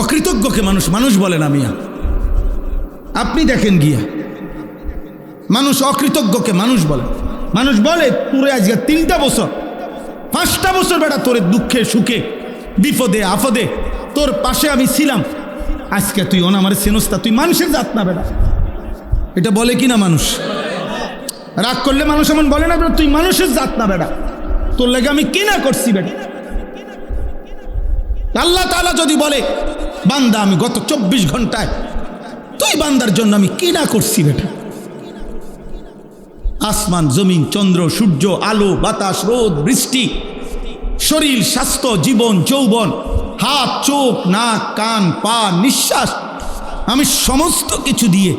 অকৃতজ্ঞকে মানুষ মানুষ বলে না মিয়া। আপনি দেখেন গিয়া মানুষ অকৃতজ্ঞকে মানুষ বলে। মানুষ বলে তোরে আজকে 3টা বছর 5টা বছর বেটা তোরে দুঃখে সুখে বিপদে আপদে তোর পাশে আমি ছিলাম, আজকে তুই আমার সেনস্তা, তুই মানুষের জাত না বেটা। এটা বলে কি না মানুষ? রাগ করলে মানুষ এমন বলে না বেটা তুই মানুষের জাত না বেটা, তোর লাগে আমি কি না করছি বেটা। আল্লাহ তাআলা যদি বলে বান্দা আমি গত 24 ঘন্টায় তুই বান্দার জন্য আমি কি না করছি বেটা। আসমান জমিন চন্দ্র সূর্য আলো বাতাস রোদ বৃষ্টি শরীর স্বাস্থ্য জীবন যৌবন হাত চোখ নাক কান পা নিঃশ্বাস আমি সমস্ত কিছু দিয়ে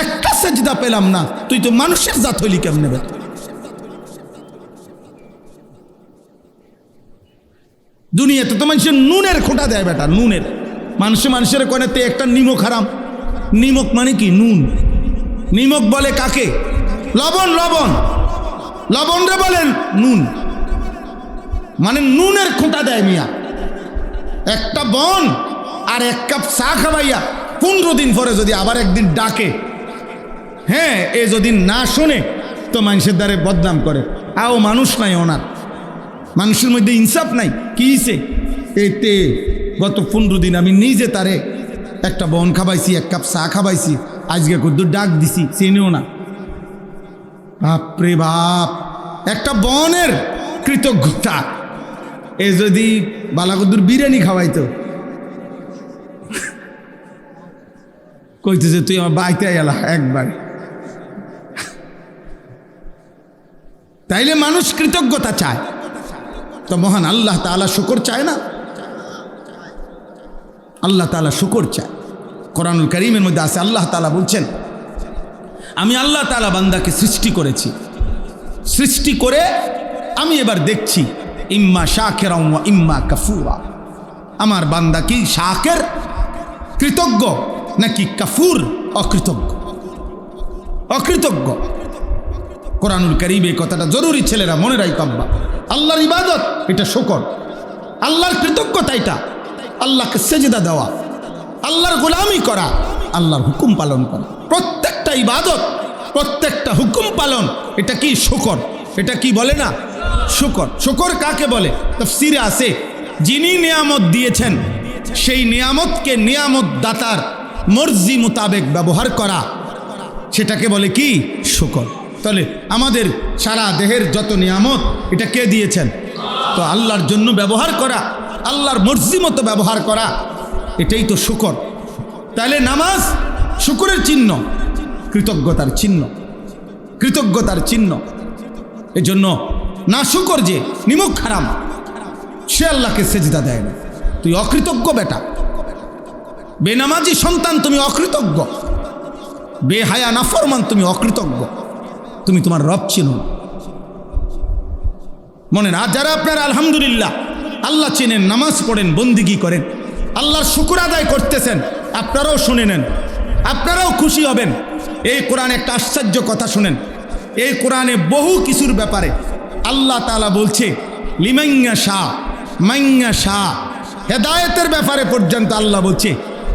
একটা সেজদা পেলাম না, তুই তো মানুষের জাত হইলি কেমনে বেটা। দুনিয়াতে তো মানুষের নুনের খোঁটা দেয় বেটা, নুনের। মানুষের কোনেতে একটা নিমক হারাম। নিমক মানে কি? নুন। নিমক বলে কাকে? লবণ। লবণ লবণ রে বলেন নুন, মানে নুনের খোঁটা দেয় মিয়া। একটা বন আর 1 কাপ চা খাওয়াইয়া 15 দিন পরে যদি আবার একদিন ডাকে, হ্যাঁ এ যদি না শোনে তো মানুষের দ্বারে বদনাম করে। আও মানুষ নাই ওনার, মানুষের মধ্যে ইনসাফ নাই। কি হইছে? এতে গত 15 দিন আমি নিজে তারে একটা বন খাবাইছি 1 কাপ চা খাবাইছি, আজকে কত ডাক দিছি চেনেও না। বাপরে বাপ, একটা বনের কৃতজ্ঞতা। এ যদি বালাগুদ্দুর বিরিয়ানি খাওয়াইতো, কইতেছে তুই আমার বাইতে এলা একবার। তাইলে মানুষ কৃতজ্ঞতা চায়, তো মহান আল্লাহ তাআলা শুকর চায় না? আল্লাহ তাআলা শুকর চায়। কোরআনুল কারীমের মধ্যে আছে, আল্লাহ তাআলা বলছেন আমি আল্লাহ তাআলা বান্দাকে সৃষ্টি করেছি, সৃষ্টি করে আমি এবার দেখছি ইম্মা শাকিরা ওয়া ইম্মা কাফুরা। আমার বান্দা কি শাকির কৃতজ্ঞ নাকি কাফুর অকৃতজ্ঞ? অকৃতজ্ঞ। কোরআনুল কারীমে কথাটা জরুরি, ছেলেরা মনে রাখো। আল্লাহর ইবাদত এটা শুকর, আল্লাহর কৃতজ্ঞতা এটা আল্লাহকে সেজদা দেওয়া, আল্লাহর গোলামি করা, আল্লাহর হুকুম পালন করা। প্রত্যেকটা ইবাদত প্রত্যেকটা হুকুম পালন এটা কি? শুকর। এটা কি বলে না? শুকর। শুকর কাকে বলে? তাফসীরে আছে যিনি নিয়ামত দিয়েছেন সেই নিয়ামতকে নিয়ামত দাতার মর্জি মোতাবেক ব্যবহার করা, সেটাকে বলে কি? শুকর। তাহলে আমাদের সারা দেহের যত নিয়ামত এটা কে দিয়েছেন? তো আল্লাহর জন্য ব্যবহার করা, আল্লাহর মর্জি মতো ব্যবহার করা, এটাই তো শুকর। তাহলে নামাজ শুকরের চিহ্ন, কৃতজ্ঞতার চিহ্ন, কৃতজ্ঞতার চিহ্ন। এজন্য না শুকর যে নিমক হারাম, সে আল্লাহকে সেজদা দেয় না। তুই অকৃতজ্ঞ বেটা, বেনামাজি সন্তান তুমি অকৃতজ্ঞ, বেহায়া নাফরমান তুমি অকৃতজ্ঞ, তুমি তোমার রব চিনো না। মনে না? যারা আপনারা আলহামদুলিল্লাহ আল্লাহ চেনেন, নামাজ পড়েন, বন্দিগি করেন, আল্লাহর শুকর আদায় করতেছেন, আপনারাও শুনে নেন, আপনারাও খুশি হবেন। এই কোরআনে একটা আশ্চর্য কথা শুনেন। এই কোরআনে বহু কিছুর ব্যাপারে আল্লাহ তাআলা বলছে লিমাইয়া শাহ মাইয়া শাহ, হেদায়েতের ব্যাপারে পর্যন্ত আল্লাহ বলছে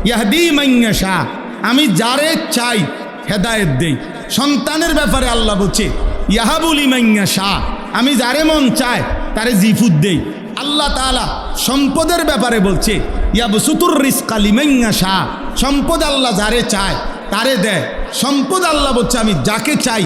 ইয়াহদি মাইয়া শাহ, আমি যারে চাই হেদায়েত দেই। সন্তানের ব্যাপারে আল্লাহ বলছে ইয়াহাবুল ইমাইয়া শাহ, আমি যারে মন চায় তারে জিফুদ দেই। আল্লাহ তাআলা সম্পদের ব্যাপারে বলছে ইয়াবসুতুর রিজকা লিমাইয়া শাহ, সম্পদ আল্লাহ যারে চায় তারে দেয়। সম্পদ আল্লাহ বলছে আমি যাকে চাই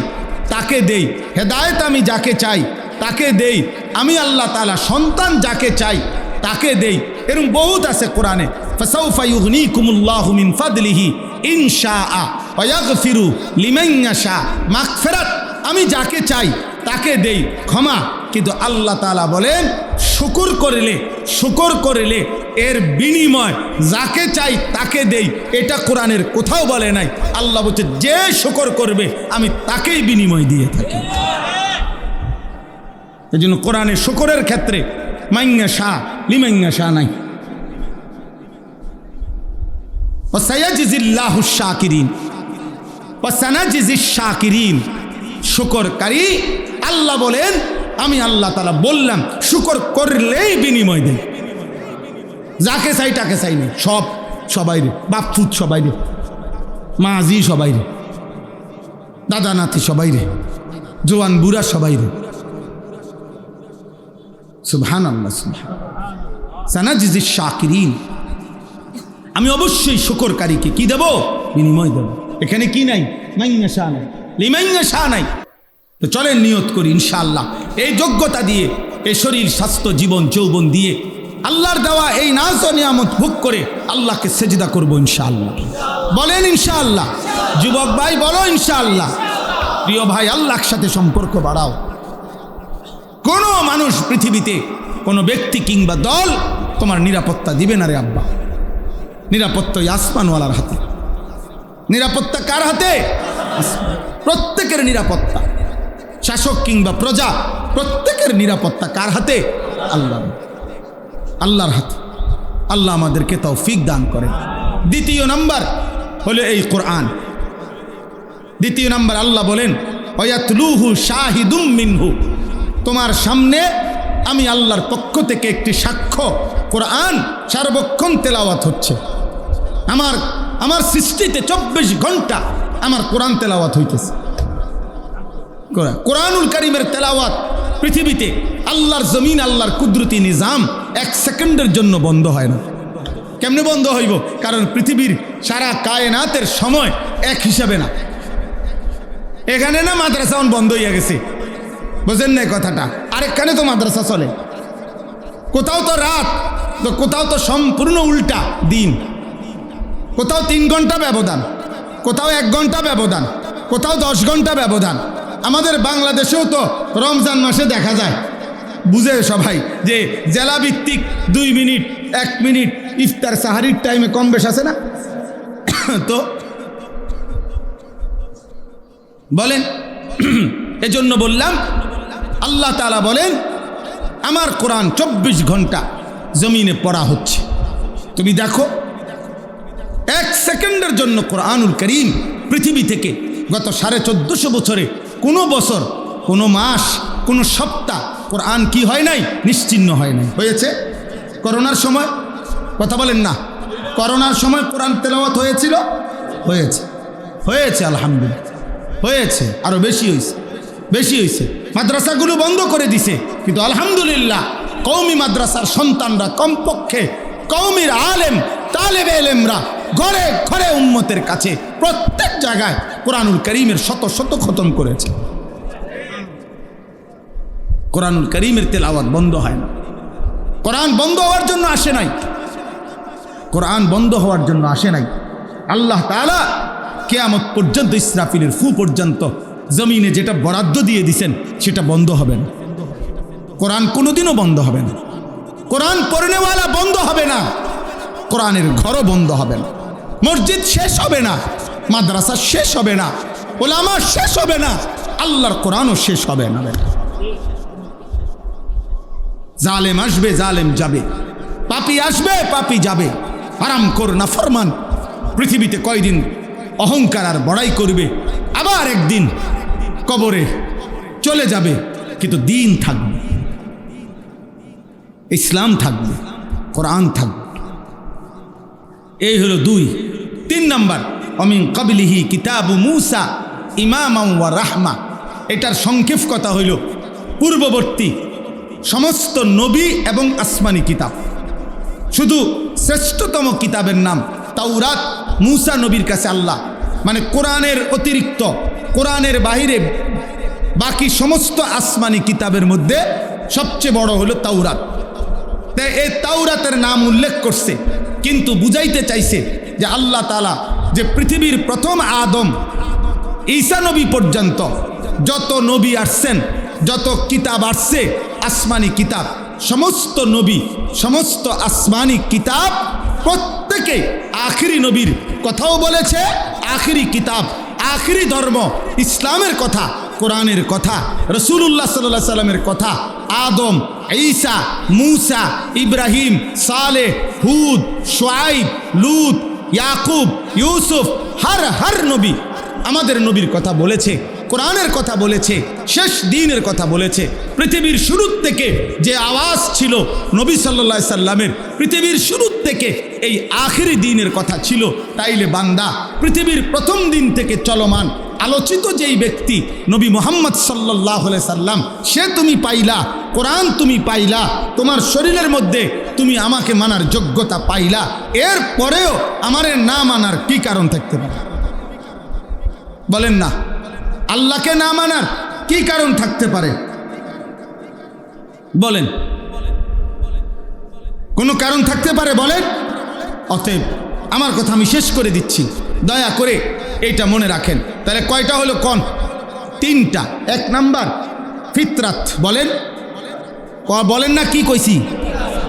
তাকে দেই, হেদায়েত আমি যাকে চাই তাকে দেই। আমি আল্লাহ তাআলা সন্তান যাকে চাই তাকে দেই। এরকম বহুত আছে কোরআনে। ফাসাউফা ইউগনিকুমুল্লাহু মিন ফাদলিহি ইনশাআ ওয়া ইয়াগফিরু লিমান ইয়াশা, মাগফিরাত আমি যাকে চাই তাকে দেই, ক্ষমা। কিন্তু আল্লাহ তাআলা বলেন শুকর করলে এর বিনিময় যাকে চাই তাকে দেই। এটা কোরআনের কোথাও বলে নাই। আল্লাহ বলছে যে শুকর করবে আমি তাকেই বিনিময় দিয়ে থাকি। এই জন্য কোরআনে শুকরের ক্ষেত্রে মাইয়া শাহ লিমাইয়া শাহ নাই। ওয়াসায়াজিল্লাহু শাকিরিন ওয়াসানাজিস শাকিরিন, শুকরকারী আল্লাহ বলেন আমি আল্লাহ তাআলা বললাম শুকর করলেই বিনিময় দেই, যাকে চাই তাকে চাই না। সব সবাই রে, বাপফুত সবাই রে, মাঝি সবাই রে, দাদা নাতি সবাই রে, জোয়ান বুড়া সবাই রে। সুবহানাল্লাহ, সানাজিজিশ শাকিরিন। আমি অবশ্যই শুকরকারীকে কি দেব? বিনিময় দেব। এখানে কি নাই? মাইয়াশা নাই, লিমাইয়াশা নাই। তো চলেন নিয়ত করি ইনশাআল্লাহ এই যোগ্যতা দিয়ে, এই শরীর স্বাস্থ্য জীবন যৌবন দিয়ে আল্লাহর দেওয়া এই নাজ ও নিয়ামত ভোগ করে আল্লাহকে সেজদা করব ইনশাআল্লাহ। বলেন ইনশাআল্লাহ। যুবক ভাই বলো ইনশাআল্লাহ। প্রিয় ভাই, আল্লাহর সাথে সম্পর্ক বাড়াও। কোনো মানুষ পৃথিবীতে, কোনো ব্যক্তি কিংবা দল তোমার নিরাপত্তা দিবে না রে আব্বা। নিরাপত্তা আসমানওয়ালার হাতে। নিরাপত্তা কার হাতে? প্রত্যেকের নিরাপত্তা, শাসক কিংবা প্রজা, প্রত্যেকের নিরাপত্তা কার হাতে? আল্লাহ, আল্লাহর হাতে। আল্লাহ আমাদেরকে তৌফিক দান করেন। দ্বিতীয় নাম্বার হলো এই কোরআন। দ্বিতীয় নাম্বার আল্লাহ বলেন ওয়ায়াতলুহু শাহিদুম মিনহু, তোমার সামনে আমি আল্লাহর পক্ষ থেকে একটি সাক্ষ্য কোরআন সার্বক্ষণ তেলাওয়াত হচ্ছে। আমার সৃষ্টিতে 24 ঘন্টা আমার কোরআন তেলাওয়াত হইতেছে। কোরআনুল কারীমের তেলাওয়াত পৃথিবীতে আল্লাহর জমিন, আল্লাহর কুদরতি নিজাম 1 সেকেন্ডের জন্য বন্ধ হয় না। কেমনে বন্ধ হইব? কারণ পৃথিবীর সারা কায়নাতের সময় এক হিসাবে না। এখানে না মাদ্রাসা বন্ধ হইয়া গেছে, বুঝেন না কথাটা? আরেকখানে তো মাদ্রাসা চলে। কোথাও তো রাত, তো কোথাও তো সম্পূর্ণ উল্টা দিন। কোথাও 3 ঘন্টা ব্যবধান, কোথাও 1 ঘন্টা ব্যবধান, কোথাও 10 ঘন্টা ব্যবধান। আমাদের বাংলাদেশেও তো রমজান মাসে দেখা যায়, বুঝে সবাই, যে জেলা ভিত্তিক 2 মিনিট 1 মিনিট ইফতার সাহারির টাইমে কম বেশ আছে না? তো বলেন, এজন্য বললাম আল্লাহ তাআলা বলেন আমার কোরআন 24 ঘন্টা জমিনে পড়া হচ্ছে। তুমি দেখো 1 সেকেন্ডের জন্য কোরআনুল কারীম পৃথিবী থেকে গত 1450 বছরে কোনো বছর, কোনো মাস, কোনো সপ্তাহ কোরআন কি হয় নাই? নিশ্চিহ্ন হয় নাই। হয়েছে করোনার সময়, কথা বলেন না, করোনার সময় কোরআন তেলাওয়াত হয়েছিল? হয়েছে, হয়েছে, আলহামদুলিল্লাহ হয়েছে। আরো বেশি হয়েছে, বেশি হয়েছে। মাদ্রাসাগুলো বন্ধ করে দিছে, কিন্তু আলহামদুলিল্লাহ কওমি মাদ্রাসার সন্তানরা, কমপক্ষে কওমির আলেম তালেবে ইলমরা ঘরে ঘরে উম্মতের কাছে প্রত্যেক জায়গায় কোরআনুল কারীমের শত শত খতম করেছে। কোরআনুল কারীমের তেলাওয়াত বন্ধ হয় না। কোরআন বন্ধ হওয়ার জন্য আসে নাই, কোরআন বন্ধ হওয়ার জন্য আসে নাই। আল্লাহ তাআলা কিয়ামত পর্যন্ত, ইসরাফিলের ফু পর্যন্ত জমিনে যেটা বরাদ্দ দিয়ে দিছেন সেটা বন্ধ হবে না। কোরআন কোনোদিনও বন্ধ হবে না। কোরআন পড়নেওয়ালা বন্ধ হবে না, কোরআনের ঘরও বন্ধ হবে না। মসজিদ শেষ হবে না, মাদ্রাসা শেষ হবে না, ওলামা শেষ হবে না, আল্লাহর কোরআনও শেষ হবে না। জালেম আসবে, জালেম যাবে, পাপী আসবে, পাপী যাবে। হারামখোর নাফরমান পৃথিবীতে কয়দিন অহংকার আর বড়াই করবে, আবার একদিন কবরে চলে যাবে, কিন্তু দিন থাকবে, ইসলাম থাকবে, কোরআন থাকবে। এই হলো 2। 3 নাম্বার অমিন কাবলিহি কিতাবু মূসা ইমামান ওয়া রাহমা। এটার সংক্ষেপ কথা হইল পূর্ববর্তী সমস্ত নবী এবং আসমানি কিতাব। শুধু শ্রেষ্ঠতম কিতাবের নাম তাওরাত মূসা নবীর কাছে আল্লাহ, মানে কোরআনের অতিরিক্ত, কোরআনের বাহিরে বাকি সমস্ত আসমানি কিতাবের মধ্যে সবচেয়ে বড় হলো তাওরাত। তাই এই তাওরাতের নাম উল্লেখ করছে, কিন্তু বুঝাইতে চাইছে যে আল্লাহ তাআলা যে পৃথিবীর প্রথম আদম ঈসা নবী পর্যন্ত যত নবী আসছেন, যত কিতাব আসছে, আসমানি কিতাব, সমস্ত নবী, সমস্ত আসমানি কিতাব প্রত্যেকে আখিরি নবীর কথাও বলেছে, আখিরি কিতাব, আখিরি ধর্ম ইসলামের কথা, কোরআনের কথা, রাসূলুল্লাহ সাল্লাল্লাহু আলাইহি সাল্লামের কথা, আদম, ঈসা, মূসা, ইব্রাহিম, সালেহ, হুদ, শুআইব, লূত, ইয়াকুব, ইউসুফ, হর নবী আমাদের নবীর কথা বলেছে। কোরআনের কথা বলেছে, শেষ দিনের কথা বলেছে। পৃথিবীর শুরুর থেকে যে আওয়াজ ছিল নবী সাল্লাল্লাহু আলাইহি সাল্লামের, পৃথিবীর শুরুর থেকে এই আখিরি দিনের কথা ছিল। তাইলে বান্দা, পৃথিবীর প্রথম দিন থেকে চলমান আলোচিত যেই ব্যক্তি নবী মুহাম্মদ সাল্লাল্লাহু আলাইহি সাল্লাম, সে তুমি পাইলা, কোরআন তুমি পাইলা, তোমার শরীরের মধ্যে তুমি আমাকে মানার যোগ্যতা পাইলা, এর পরেও আমারে না মানার কি কারণ থাকতে পারে? বলেন না, আল্লাহকে না মানার কি কারণ থাকতে পারে? বলেন, কোনো কারণ থাকতে পারে? বলেন। অতএব আমার কথা আমি শেষ করে দিচ্ছি, দয়া করে এইটা মনে রাখেন। তাহলে কয়টা হলো? কোন? তিনটা। এক নাম্বার ফিতরাত। বলেন, বলেন না, কি কইছি?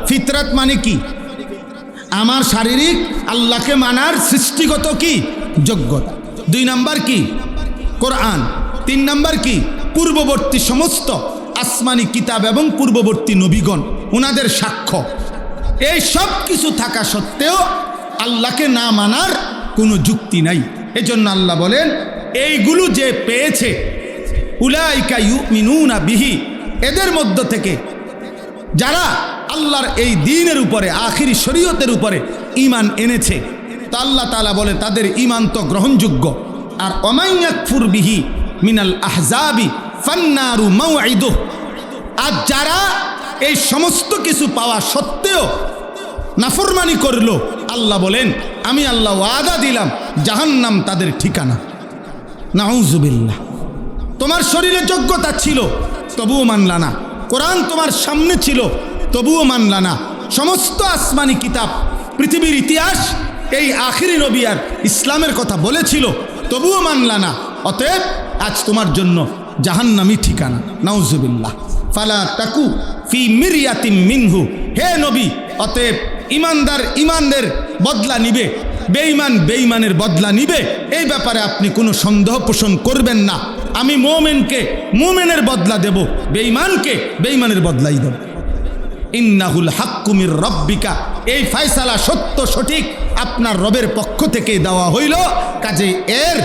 ফিতরাত মানে কি? আমার শারীরিক আল্লাহকে মানার সৃষ্টিগত কি যোগ্যতা। দুই নাম্বার কি? কোরআন। তিন নাম্বার কি? পূর্ববর্তী সমস্ত আসমানি কিতাব এবং পূর্ববর্তী নবীগণ, ওনাদের সাক্ষ্য। এই সব কিছু থাকা সত্ত্বেও আল্লাহকে না মানার কোনো যুক্তি নাই। এজন্য আল্লাহ বলেন, এইগুলো যে পেয়েছে, উলাইকা ইউমিনুনা বিহি, এদের মধ্য থেকে যারা আল্লাহর এই দ্বীনের উপরে, আখিরি শরীয়তের উপরে ঈমান এনেছে, তা আল্লাহ তাআলা বলে তাদের ঈমান তো গ্রহণযোগ্য। আর ওমান ইয়াকফুর বিহি মিনাল আহজাবি ফান্নারু মাউঈদুহ, আর যারা এই সমস্ত কিছু পাওয়া সত্ত্বেও নাফরমানি করলো, আল্লাহ বলেন আমি আল্লাহ ওয়াদা দিলাম জাহান্নাম তাদের ঠিকানা। নাউযুবিল্লাহ। তোমার শরীরে যোগ্যতা ছিল, তবুও মানলা না। কোরআন তোমার সামনে ছিল, তবুও মানলা না। সমস্ত আসমানি কিতাব, পৃথিবীর ইতিহাস এই আখিরি নবী আর ইসলামের কথা বলেছিল, তবুও মানলা না। অতএব আজ তোমার জন্য জাহান্নামী ঠিকানা। নাউযুবিল্লাহ। ফালা তাকু ফি মিরিয়াতিম মিনহু, হে নবী, অতএব ইমানদার ইমানদের বদলা নিবে, বেঈমান বেঈমানের বদলা নিবে, এই ব্যাপারে আপনি কোনো সন্দেহ পোষণ করবেন না। আমি মুমিনকে মুমিনের বদলা দেব, বেঈমানকে বেঈমানের বদলাই দেব। ইন্নাহুল হাক্কু মির রাব্বিকা, এই ফয়সালা সত্য সঠিক আপনার রবের পক্ষ থেকে দেওয়া হইল, কাজে এর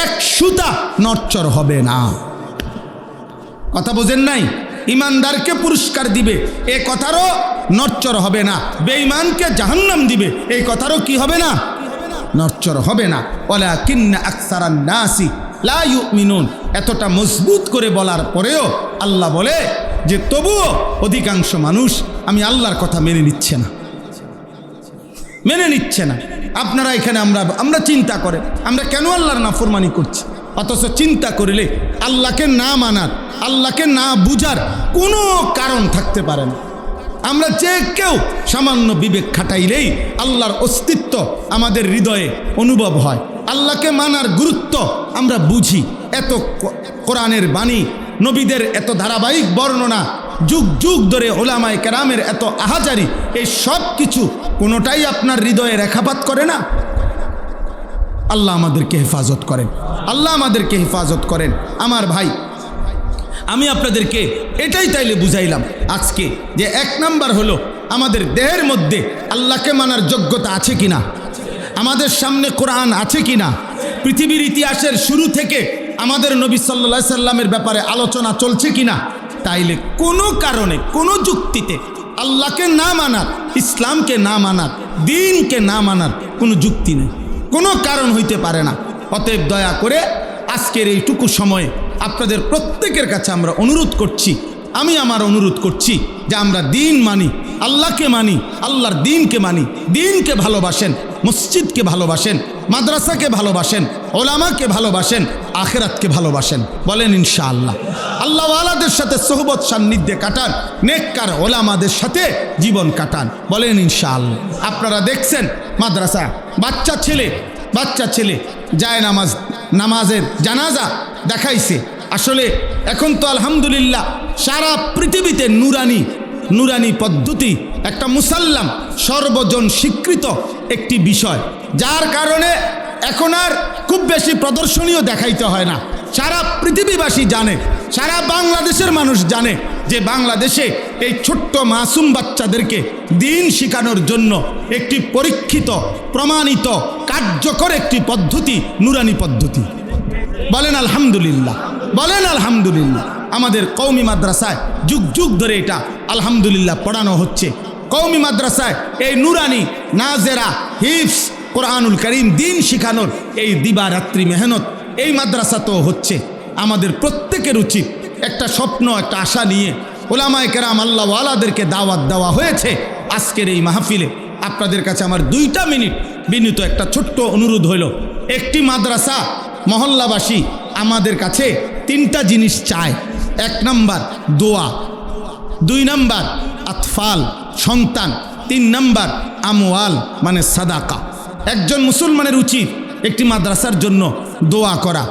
এক সুতা নড়চড় হবে না। কথা বোঝেন নাই? ইমানদারকে পুরস্কার দিবে, এ কথারও নড়চড় হবে না। বেঈমানকে জাহান্নাম দিবে, এই কথারও কি হবে না? নড়চড় হবে না। ওয়ালাকিন্না আকসারান নাসি লা ইউমিনুন, এতটা মজবুত করে বলার পরেও আল্লাহ বলে যে তবুও অধিকাংশ মানুষ আমি আল্লাহর কথা মেনে নিচ্ছে না, মেনে নিচ্ছে না। আপনারা এখানে আমরা চিন্তা করে আমরা কেন আল্লাহর নাফরমানি করছি, অথচ চিন্তা করলে আল্লাহকে না মানার, আল্লাহকে না বুঝার কোনো কারণ থাকতে পারে না। আমরা যে কেউ সামান্য বিবেক খাটাইলেই আল্লাহর অস্তিত্ব আমাদের হৃদয়ে অনুভব হয়, আল্লাহকে মানার গুরুত্ব আমরা বুঝি। এত কোরআনের বাণী, নবীদের এত ধারাবাহিক বর্ণনা, যুগ যুগ ধরে ওলামায়ে কেরামের এত আহাজারি, এই সব কিছু কোনোটাই আপনার হৃদয়ে রেখাপাত করে না। আল্লাহ আমাদেরকে হেফাজত করেন, আল্লাহ আমাদেরকে হেফাজত করেন। আমার ভাই, আমি আপনাদেরকে এটাই তাইলে বুঝাইলাম আজকে যে এক নাম্বার হলো আমাদের দেহের মধ্যে আল্লাহকে মানার যোগ্যতা আছে কিনা, আমাদের সামনে কোরআন আছে কিনা, পৃথিবীর ইতিহাসের শুরু থেকে আমাদের নবী সাল্লাল্লাহু আলাইহি সাল্লামের ব্যাপারে আলোচনা চলছে কিনা। তাইলে কোনো কারণে, কোনো যুক্তিতে আল্লাহকে না মানার, ইসলামকে না মানার, দ্বীনকে না মানার কোনো যুক্তি নেই, কোনো কারণ হইতে পারে না। অতএব দয়া করে আজকের এইটুকু সময়ে আপনাদের প্রত্যেকের কাছে আমরা অনুরোধ করছি, আমি আমার অনুরোধ করছি যে আমরা দ্বীন মানি, আল্লাহকে মানি, আল্লাহর দ্বীনকে মানি, দ্বীনকে ভালোবাসেন, মসজিদকে ভালোবাসেন, মাদ্রাসাকে ভালোবাসেন, ওলামাকে ভালোবাসেন, আখিরাতকে ভালোবাসেন। বলেন ইনশাআল্লাহ। আল্লাহওয়ালাদের সাথে সোহবত সান্নিধ্যে কাটান, নেককার ওলামাদের সাথে জীবন কাটান। বলেন ইনশাআল্লাহ। আপনারা দেখছেন মাদ্রাসা, বাচ্চা ছেলে যায় নামাজের জানাজা দেখাইছে। আসলে এখন তো আলহামদুলিল্লাহ সারা পৃথিবীতে নুরানি পদ্ধতি একটা মুসাল্লাম, সর্বজন স্বীকৃত একটি বিষয়, যার কারণে এখন আর খুব বেশি প্রদর্শনীয় দেখাইতে হয় না। সারা পৃথিবীবাসী জানে, সারা বাংলাদেশের মানুষ জানে যে বাংলাদেশে এই ছোট্ট মাসুম বাচ্চাদেরকে দ্বীন শেখানোর জন্য একটি পরীক্ষিত, প্রমাণিত, কার্যকর একটি পদ্ধতি নুরানি পদ্ধতি। বলেন আলহামদুলিল্লাহ। বলেন আলহামদুলিল্লাহ। আমাদের কওমি মাদ্রাসায় যুগ যুগ ধরে এটা আলহামদুলিল্লাহ পড়ানো হচ্ছে। কওমি মাদ্রাসায় এই নুরানি নাজেরা হিফজ কোরআনুল করিম দিন শিখানোর এই দিবারাত্রি মেহনত এই মাদ্রাসাতেও হচ্ছে। আমাদের প্রত্যেকের উচিত একটা স্বপ্ন একটা আশা নিয়ে ওলামায়ে কেরাম আল্লাহওয়ালাদেরকে দাওয়াত দেওয়া হয়েছে আজকের এই মাহফিলে। আপনাদের কাছে আমার 2টা মিনিট বিনীত একটা ছোট্ট অনুরোধ হইল, একটি মাদ্রাসা মহল্লাবাসী আমাদের কাছে 3টা জিনিস চায়। 1 নাম্বার দোয়া, 2 নাম্বার আতফাল সন্তান, 3 নাম্বার আমওয়াল মানে সাদাকা। একজন মুসলমানের উচিত একটি মাদ্রাসার জন্য দোয়া করা।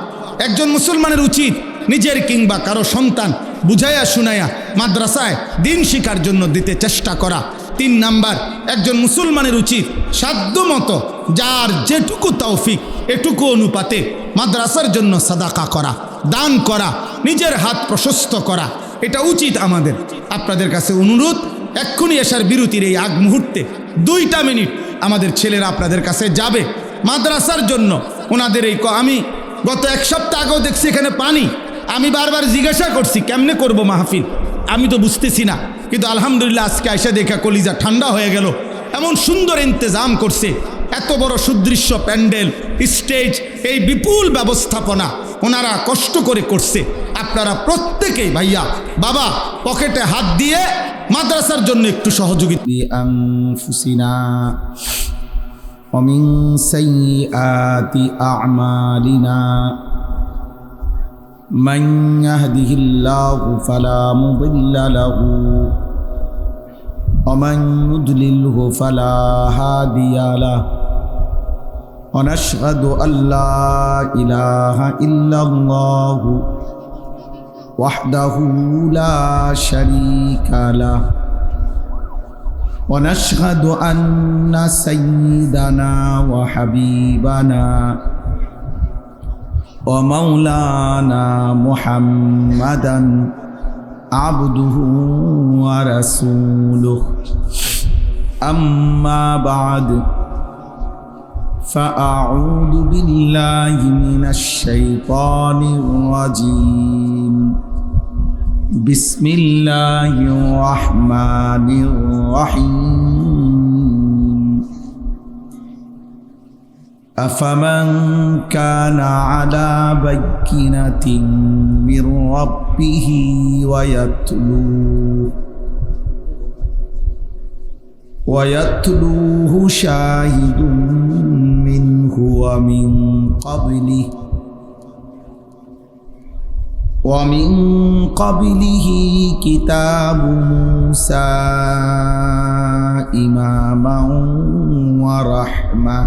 একজন মুসলমানের উচিত নিজের কিংবা কারো সন্তান বুঝাইয়া শুনাইয়া মাদ্রাসায় দিন শিখার জন্য দিতে চেষ্টা করা। 3 নাম্বার একজন মুসলমানের উচিত সাধ্যমতো যার যেটুকু তৌফিক এটুকু অনুপাতে মাদ্রাসার জন্য সাদাকা করা, দান করা, নিজের হাত প্রশস্ত করা। এটা উচিত আমাদের। আপনাদের কাছে অনুরোধ, এক্ষুনি এসার বিরতির এই আগ মুহূর্তে 2টা মিনিট আমাদের ছেলেরা আপনাদের কাছে যাবে মাদ্রাসার জন্য। ওনাদের এই আমি গত 1 সপ্তাহ আগেও দেখছি এখানে পানি। আমি বারবার জিজ্ঞাসা করছি কেমনে করব মাহফিল, আমি তো বুঝতেছি না, কিন্তু আলহামদুলিল্লাহ আজকে আইসা দেখা কলিজা ঠান্ডা হয়ে গেল। এমন সুন্দর ইন্তজাম করছে, এত বড় সুদৃশ্য প্যান্ডেল, স্টেজ, এই বিপুল ব্যবস্থাপনা ওনারা কষ্ট করে করছে। আপনারা প্রত্যেকেই ভাইয়া বাবা পকেটে হাত দিয়ে মাদ্রাসার জন্য একটু সহযোগিতা আনফুসিনা ওয়া মিন সাইয়্যাতি আ'মালিনা মান ইয়াহদিহিল্লাহু ফালা মুদিল্লা লাহু ওয়া মান ইউদ্লিলহু ফালা হাদিয়া লাহু ওয়া নাশহাদু আল্লা ইলাহা ইল্লাল্লাহু ওয়াহদাহু লা শারীকা লাহু ওয়া নাশহাদু আন্না সাইয়্যিদানা ওয়া হাবিবানা ওয়া মাওলানা মুহাম্মাদান আবদুহু ওয়া রাসূলুহু আম্মা বা'দ فأعوذ بالله من الشيطان الرجيم بسم الله الرحمن الرحيم أفمن كان على بينة من ربه ويتلوه شاهد منه ومن قبله كتاب موسى إماما ورحمة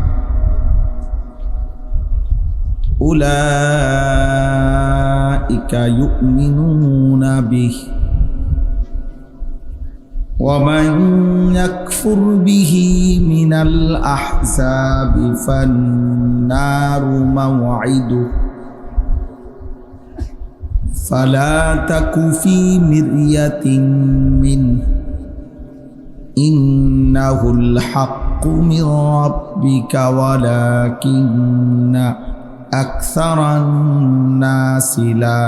أولئك يؤمنون به ومن يكفر به من الأحزاب فالنار موعده فلا تك في مرية منه إنه الحق من ربك ولكن أكثر الناس لا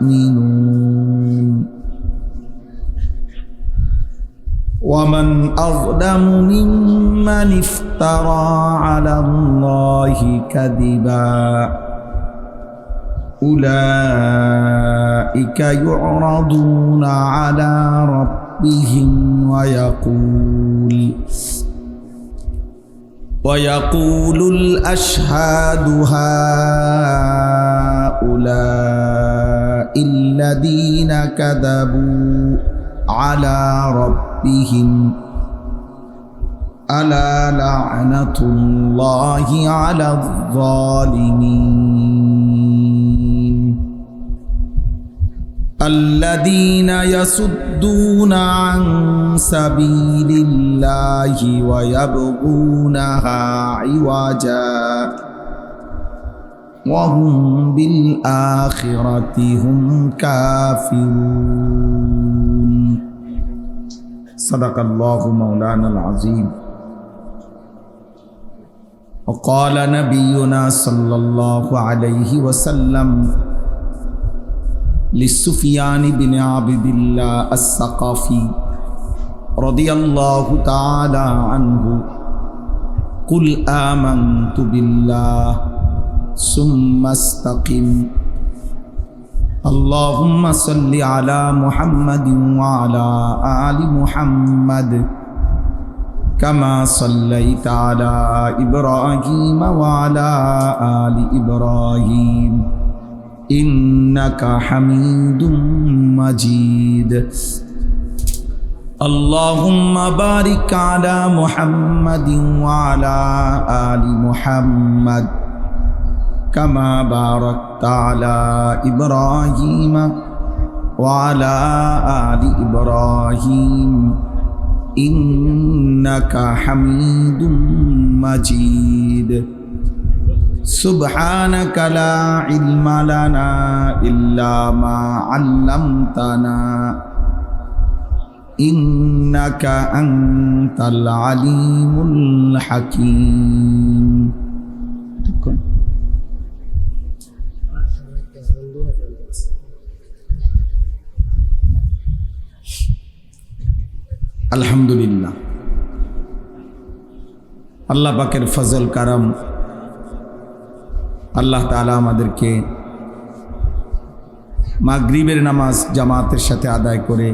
يؤمنون ومن أظلم ممن افترى على الله كذبا أولئك يعرضون على ربهم ويقول الأشهاد هؤلاء الذين كذبوا على ربهم ألا لعنة الله على الظالمين الذين يصدون عن سبيل الله ويبغونها عوجا وهم بالآخرة هم كافرون صدق الله مولانا العظيم وقال نبينا صلى الله عليه وسلم লিসুফিয়ান বিন আবিদিল্লাহ আস-সাকাফি রাদিয়াল্লাহু তাআলা আনহু কুল আমানতু বিল্লাহ সুম্মা ইসতাকিম আল্লাহুম্মা সাল্লি আলা মুহাম্মাদিন ওয়া আলা আলি মুহাম্মাদ কামা সাল্লাইতা আলা ইব্রাহিম ওয়া আলা আলি ইব্রাহিম ইন্নাকা হামিদুম মাজিদ আল্লাহুম্মা বারিক আলা মুহাম্মাদিন ওয়া আলা আলি মুহাম্মাদ কামা বারাকতা আলা ইব্রাহিম ওয়া আলা আলি ইব্রাহিম ইন্নাকা হামিদুম মাজিদ সুবহানাকা লা ইলমা লানা ইল্লা মা আল্লামতানা ইন্নাকা আনতাল আলিমুল হাকীম। আলহামদুলিল্লাহ, আল্লাহ পাকের ফজল কারাম, আল্লাহ তাআলা আমাদেরকে মাগরিবের নামাজ জামাতের সাথে আদায় করে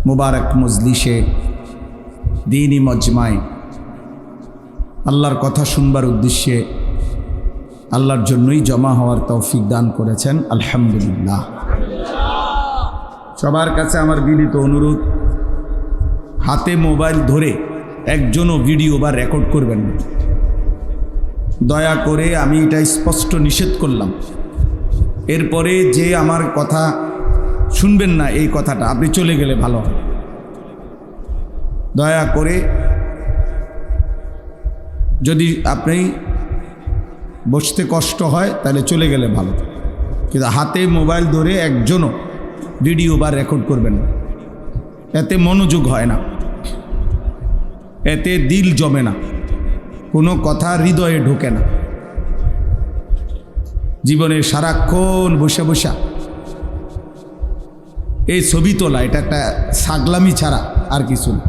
মুবারক মজলিসে দ্বীনি মজমায় আল্লাহর কথা শুনবার উদ্দেশ্যে আল্লাহর জন্যই জমা হওয়ার তৌফিক দান করেছেন। আলহামদুলিল্লাহ। সবার কাছে আমার বিনীত অনুরোধ, হাতে মোবাইল ধরে একজনও ভিডিও বা রেকর্ড করবেন না, দয়া করে। আমি এটা স্পষ্ট নিষেধ করলাম। এরপরে যে আমার কথা শুনবেন না, এই কথাটা আপনি চলে গেলে ভালো হয়। দয়া করে, যদি আপনি বসতে কষ্ট হয় তাহলে চলে গেলে ভালো, কিন্তু হাতে মোবাইল ধরে একজনও ভিডিও বা রেকর্ড করবেন না। এতে মনোযোগ হয় না, এতে দিল জমে না, কোনো কথা হৃদয়ে ঢোকে না। জীবনে সারাক্ষণ বসে বসা এই ছবি তোলা, এটা একটা ছাগলামি ছাড়া আর কিছু না।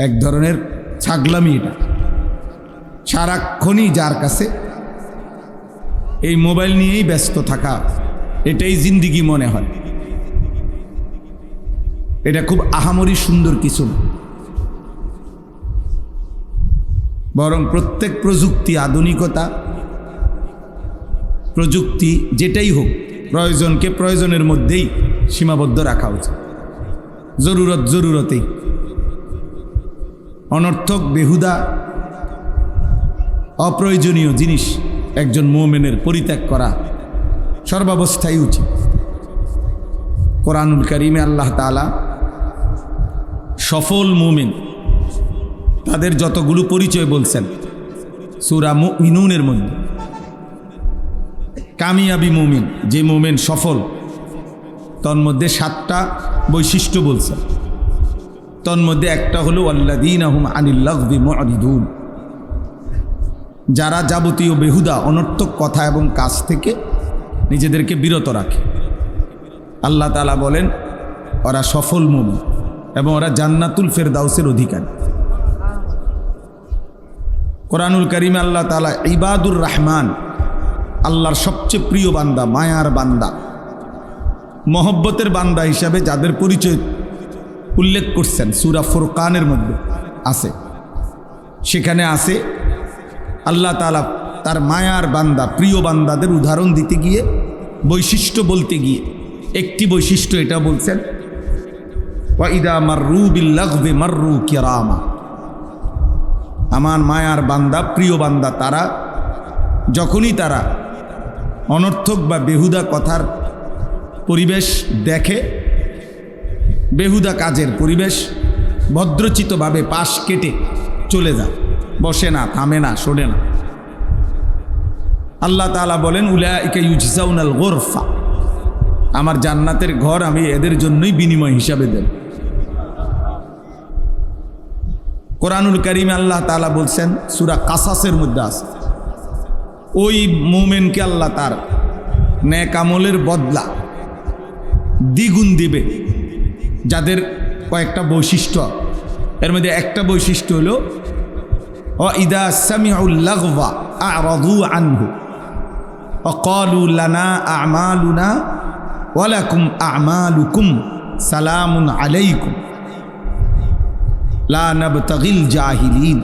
এক ধরনের ছাগলামি এটা। সারাক্ষণই যার কাছে এই মোবাইল নিয়েই ব্যস্ত থাকা, এটাই জিন্দিগি মনে হয়। এটা খুব আহামরি সুন্দর কিছু না, বরং প্রত্যেক প্রযুক্তি, আধুনিকতা, প্রযুক্তি যেটাই হোক, প্রয়োজনকে প্রয়োজনের মধ্যেই সীমাবদ্ধ রাখা উচিত। জরুরত জরুরতেই, অনর্থক বেহুদা অপ্রয়োজনীয় জিনিস একজন মুমিনের পরিত্যাগ করা সর্বাবস্থায় উচিত। কোরআনুল কারীমে আল্লাহ তাআলা সফল মুমিন তাদের যতগুলো পরিচয় বলছেন সূরা মুমিনুনের মধ্যে। কামিয়াবি মুমিন, যে মুমিন সফল, তন্মধ্যে 7টা বৈশিষ্ট্য বলছেন। তন্মধ্যে একটা হলো আল্লাযীনা হুম আনিল লাগবি মু'রিদুন, যারা যাবতীয় বেহুদা অনর্থক কথা এবং কাজ থেকে নিজেদেরকে বিরত রাখে। আল্লাহ তাআলা বলেন ওরা সফল মুমিন এবং ওরা জান্নাতুল ফেরদাউসের অধিকারী। কোরআনুল কারীমে আল্লাহ তাআলা ইবাদুর রহমান, আল্লাহর সবচেয়ে প্রিয় বান্দা, মায়ার বান্দা, মহব্বতের বান্দা হিসাবে যাদের পরিচয় উল্লেখ করছেন সূরা ফুরকানের মধ্যে আছে। সেখানে আছে আল্লাহ তাআলা তার মায়ার বান্দা, প্রিয় বান্দাদের উদাহরণ দিতে গিয়ে, বৈশিষ্ট্য বলতে গিয়ে একটি বৈশিষ্ট্য এটা বলছেন, ওয়া ইদা মাররু বিল লাগবি মাররু কিরামা। আমার মায়ার বান্দা, প্রিয় বান্দা তারা যখনই তারা অনর্থক বা বেহুদা কথার পরিবেশ দেখে, বেহুদা কাজের পরিবেশ, ভদ্রচিতভাবে পাশ কেটে চলে যায়, বসে না, থামে না, শোনে না। আল্লাহ তাআলা বলেন উলাইকা ইউজজাউনাল গুরফা, আমার জান্নাতের ঘর আমি এদের জন্যই বিনিময় হিসাবে দেব। কোরআনুল কারীমে আল্লাহ তাআলা বলছেন সূরা কাসাসের মধ্যে আছে, ওই মোমেনকে আল্লাহ তার নেক আমলের বদলা দ্বিগুণ দিবে। যাদের কয়েকটা বৈশিষ্ট্য, এর মধ্যে একটা বৈশিষ্ট্য হলো ইদা সামিউল লাগওয়া আ'রাদু আনহু ওয়া ক্বালু লানা আ'মালুনা ওয়া লাকুম আ'মালুকুম সালামুন আলাইকুম লা নাবতাগিল জাহিলিন।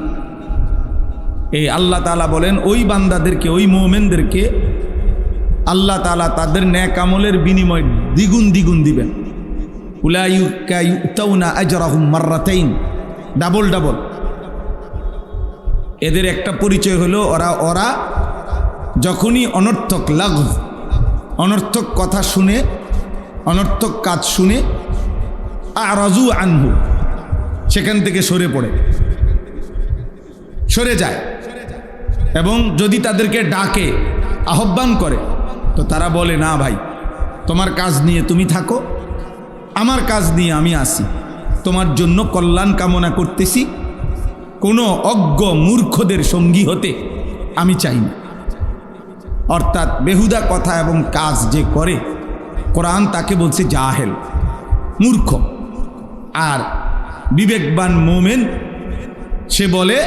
এই আল্লাহ তাআলা বলেন ওই বান্দাদেরকে, ওই মুমিনদেরকে আল্লাহ তাআলা তাদের নেক আমলের বিনিময় দ্বিগুণ দ্বিগুণ দিবেন। উলাইকা ইউতাউনা আজরাহুম মাররাতাইন, ডাবল ডাবল। এদের একটা পরিচয় হলো ওরা যখনই অনর্থক লাগভ, অনর্থক কথা শুনে, অনর্থক কাজ শুনে আ'রাজু আনহু, সেখান থেকে সরে যায়। এবং যদি তাদেরকে ডাকে, আহ্বান করে, তো তারা বলে না ভাই, তোমার কাজ নিয়ে তুমি থাকো, আমার কাজ নিয়ে আমি আসি, তোমার জন্য কল্যাণ কামনা করতেছি, কোনো অজ্ঞ মূর্খদের সঙ্গী হতে আমি চাই না। অর্থাৎ বেহুদা কথা এবং কাজ যে করে, কোরআন তাকে বলছে জাহেল, মূর্খ। আর বিবেকবান মোমেন সে বলে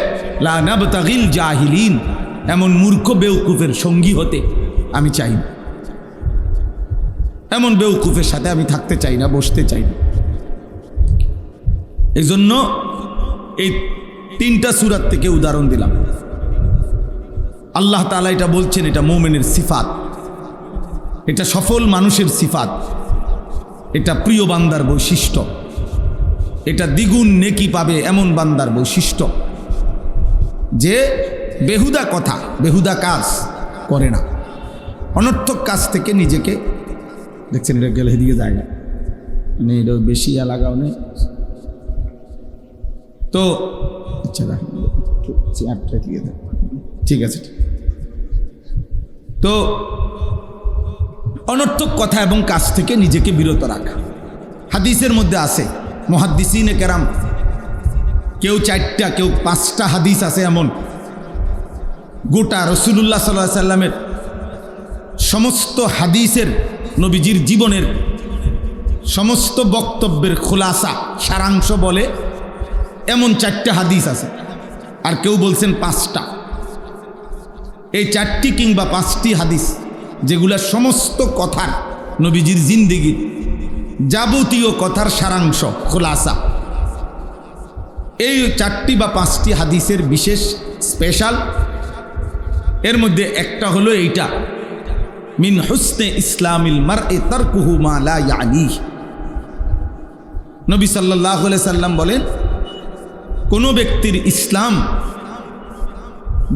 লা নাবতাগিল জাহিলিন, এমন মূর্খ বেউকুফের সঙ্গী হতে আমি চাই না, এমন বেউকুফের সাথে আমি থাকতে চাই না, বসতে চাই না। এই জন্য এই 3টা সূরাত থেকে উদাহরণ দিলাম। আল্লাহ তাআলা এটা বলছেন, এটা মুমিনের সিফাত, এটা সফল মানুষের সিফাত, এটা প্রিয় বান্দার বৈশিষ্ট্য, এটা দ্বিগুণ নেকি পাবে এমন বান্দার বৈশিষ্ট্য, যে বেহুদা কথা, বেহুদা কাজ করে না, অনর্থক কাজ থেকে নিজেকে, দেখছেন এটা গেলে এদিকে যায় না, মানে এটা বেশি লাগাও নেই তো, আচ্ছা ঠিক আছে। তো অনর্থক কথা এবং কাজ থেকে নিজেকে বিরত রাখা। হাদিসের মধ্যে আছে, মুহাদ্দিসিনে কেরাম কেউ 4টা, কেউ 5টা হাদিস আছে এমন, গোটা রাসূলুল্লাহ সাল্লাল্লাহু আলাইহি সাল্লামের সমস্ত হাদিসের, নবীজির জীবনের সমস্ত বক্তব্যের খোলাসা, সারাংশ বলে এমন 4টা হাদিস আছে। আর কেউ বলছেন 5টা। এই 4টি কিংবা 5টি হাদিস যেগুলা সমস্ত কথার, নবীজির জিন্দেগির যাবতীয় কথার সারাংশ, খোলাসা, এই 4টি বা 5টি হাদিসের বিশেষ স্পেশাল। এর মধ্যে একটা হলো এইটা, মিন হুসনে ইসলামিল মারই তারকুহু মা লা ইয়ানিহ। নবী সাল্লাল্লাহু আলাইহি সাল্লাম বলেন, কোনো ব্যক্তির ইসলাম,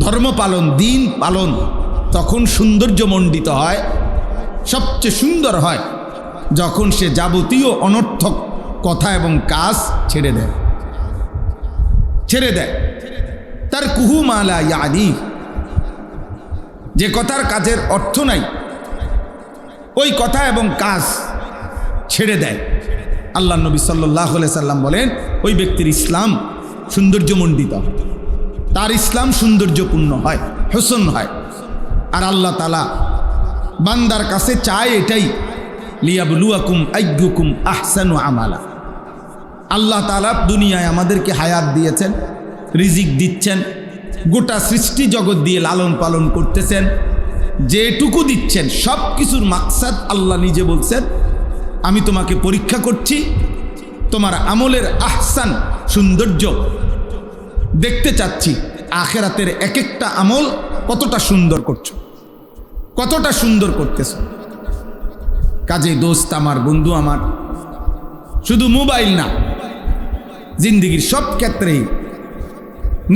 ধর্ম পালন, দিন পালন তখন সৌন্দর্যমণ্ডিত হয়, সবচেয়ে সুন্দর হয় যখন সে যাবতীয় অনর্থক কথা এবং কাজ ছেড়ে দেয়। তার কুহু মালা ইয়ানি, যে কথার কাজের অর্থ নাই, ওই কথা এবং কাজ ছেড়ে দেয়। আল্লাহ নবী সাল্লাল্লাহু আলাইহি সাল্লাম বলেন, ওই ব্যক্তির ইসলাম সৌন্দর্যমণ্ডিত হয়, তার ইসলাম সৌন্দর্যপূর্ণ হয়, হোসন হয়। আর আল্লাহ তাআলা বান্দার কাছে চায় এটাই, লিয়াবলুয়াকুম আইয়ুকুম আহসানু আমালা। আল্লাহ তাআলা দুনিয়ায় আমাদেরকে হায়াত দিয়েছেন, রিজিক দিচ্ছেন, গোটা সৃষ্টি জগৎ দিয়ে লালন পালন করতেছেন, যেটুকু দিচ্ছেন সব কিছুর মাকসাদ আল্লাহ নিজে বলছেন, আমি তোমাকে পরীক্ষা করছি, তোমার আমলের আহসান, সৌন্দর্য দেখতে চাচ্ছি, আখিরাতের এক একটা আমল কতটা সুন্দর করছো, কতটা সুন্দর করতেছো। কাজে দোস্ত আমার, বন্ধু আমার, শুধু মোবাইল না, জিন্দেগির সব ক্ষেত্রেই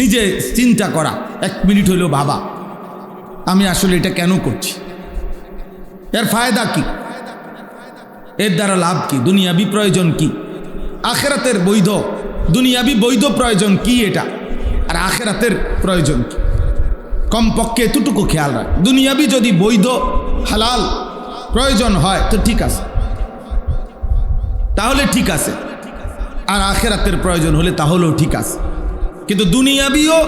নিজে চিন্তা করা, 1 মিনিট হলেও ভাবা, আমি আসলে এটা কেন করছি, এর ফায়দা কি, এর দ্বারা লাভ কি, দুনিয়াবি প্রয়োজন কি, আখিরাতের বৈধ, দুনিয়াবি বৈধ প্রয়োজন কি এটা, আর আখিরাতের প্রয়োজন কি। কমপক্ষে এতটুকু খেয়াল রাখ, দুনিয়াবি যদি বৈধ হালাল প্রয়োজন হয় তো ঠিক আছে, তাহলে ঠিক আছে, আর আখিরাতের প্রয়োজন হলে তাহলেও ঠিক আছে। কিন্তু দুনিয়াবিও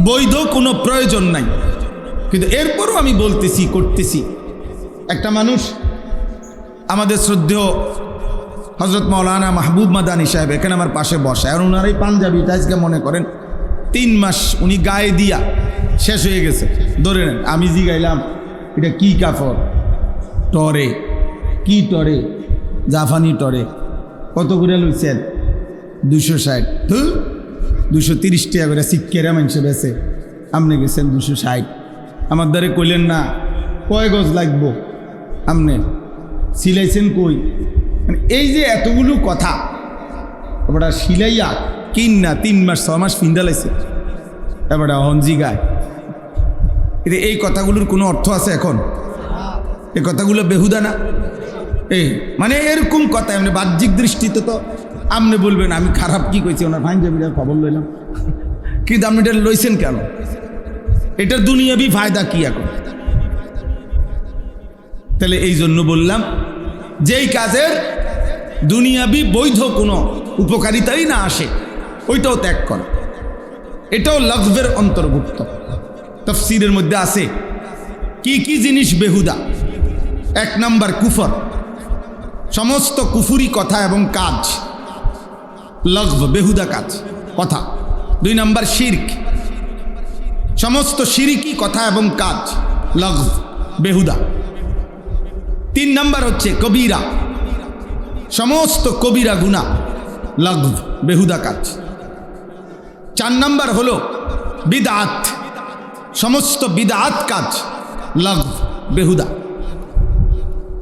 বৈধ কোনো প্রয়োজন নাই, কিন্তু এরপরও আমি বলতেছি, করতেছি। একটা মানুষ, আমাদের শ্রদ্ধেয় হজরত মাওলানা মাহবুব মাদানী সাহেব এখানে আমার পাশে বসে, আর ওনার এই পাঞ্জাবিটা আজকে মনে করেন 3 মাস উনি গায়ে দিয়া শেষ হয়ে গেছে। ধরে নেন আমি জিগাইলাম এটা কি কাপড়? টরে। কি টরে? জাফানি টরে। কত করে লইছেন? 260। 230 টাকা করে সিক্কেরা মানুষে বেছে, আপনি গেছেন 260। আমার দ্বারে কইলেন না কয় গজ লাগবো, আপনি সিলাইছেন কই? মানে এই যে এতগুলো কথা ওটা সিলাইয়া কিন না 3 মাস 6 মাস ফিন্দালাইছে, এবার হঞ্জি গায়। এই কথাগুলোর কোনো অর্থ আছে এখন? এই কথাগুলো বেহুদা না? মানে এরকম কথা এমনি বাহ্যিক দৃষ্টিতে তো আপনি বলবেন আমি খারাপ কি কইছি, ওনার পাঞ্জাবিটার খবর লইলাম, কিন্তু আপনি এটা লইছেন কেন? এটার দুনিয়াবি ফায়দা কি এখন? তাহলে এই জন্য বললাম যেই কাজের দুনিয়াবি বৈধ কোনো উপকারিতাই না আসে ওইটাও ত্যাগ কর। এটাও লগবের অন্তর্ভুক্ত। তাফসীরের মধ্যে আছে কি কি জিনিস বেহুদা। 1 নাম্বার কুফর, সমস্ত কুফুরি কথা এবং কাজ লগব, বেহুদা কাজ কথা। 2 নাম্বার শিরক, সমস্ত শিরিকি কথা এবং কাজ লগব, বেহুদা। 3 নাম্বার হচ্ছে কবিরা, সমস্ত কবিরা গুনাহ লগব, বেহুদা কাজ। 4 নাম্বার হলো বিদআত, সমস্ত বিদআত কাজ লগব, বেহুদা।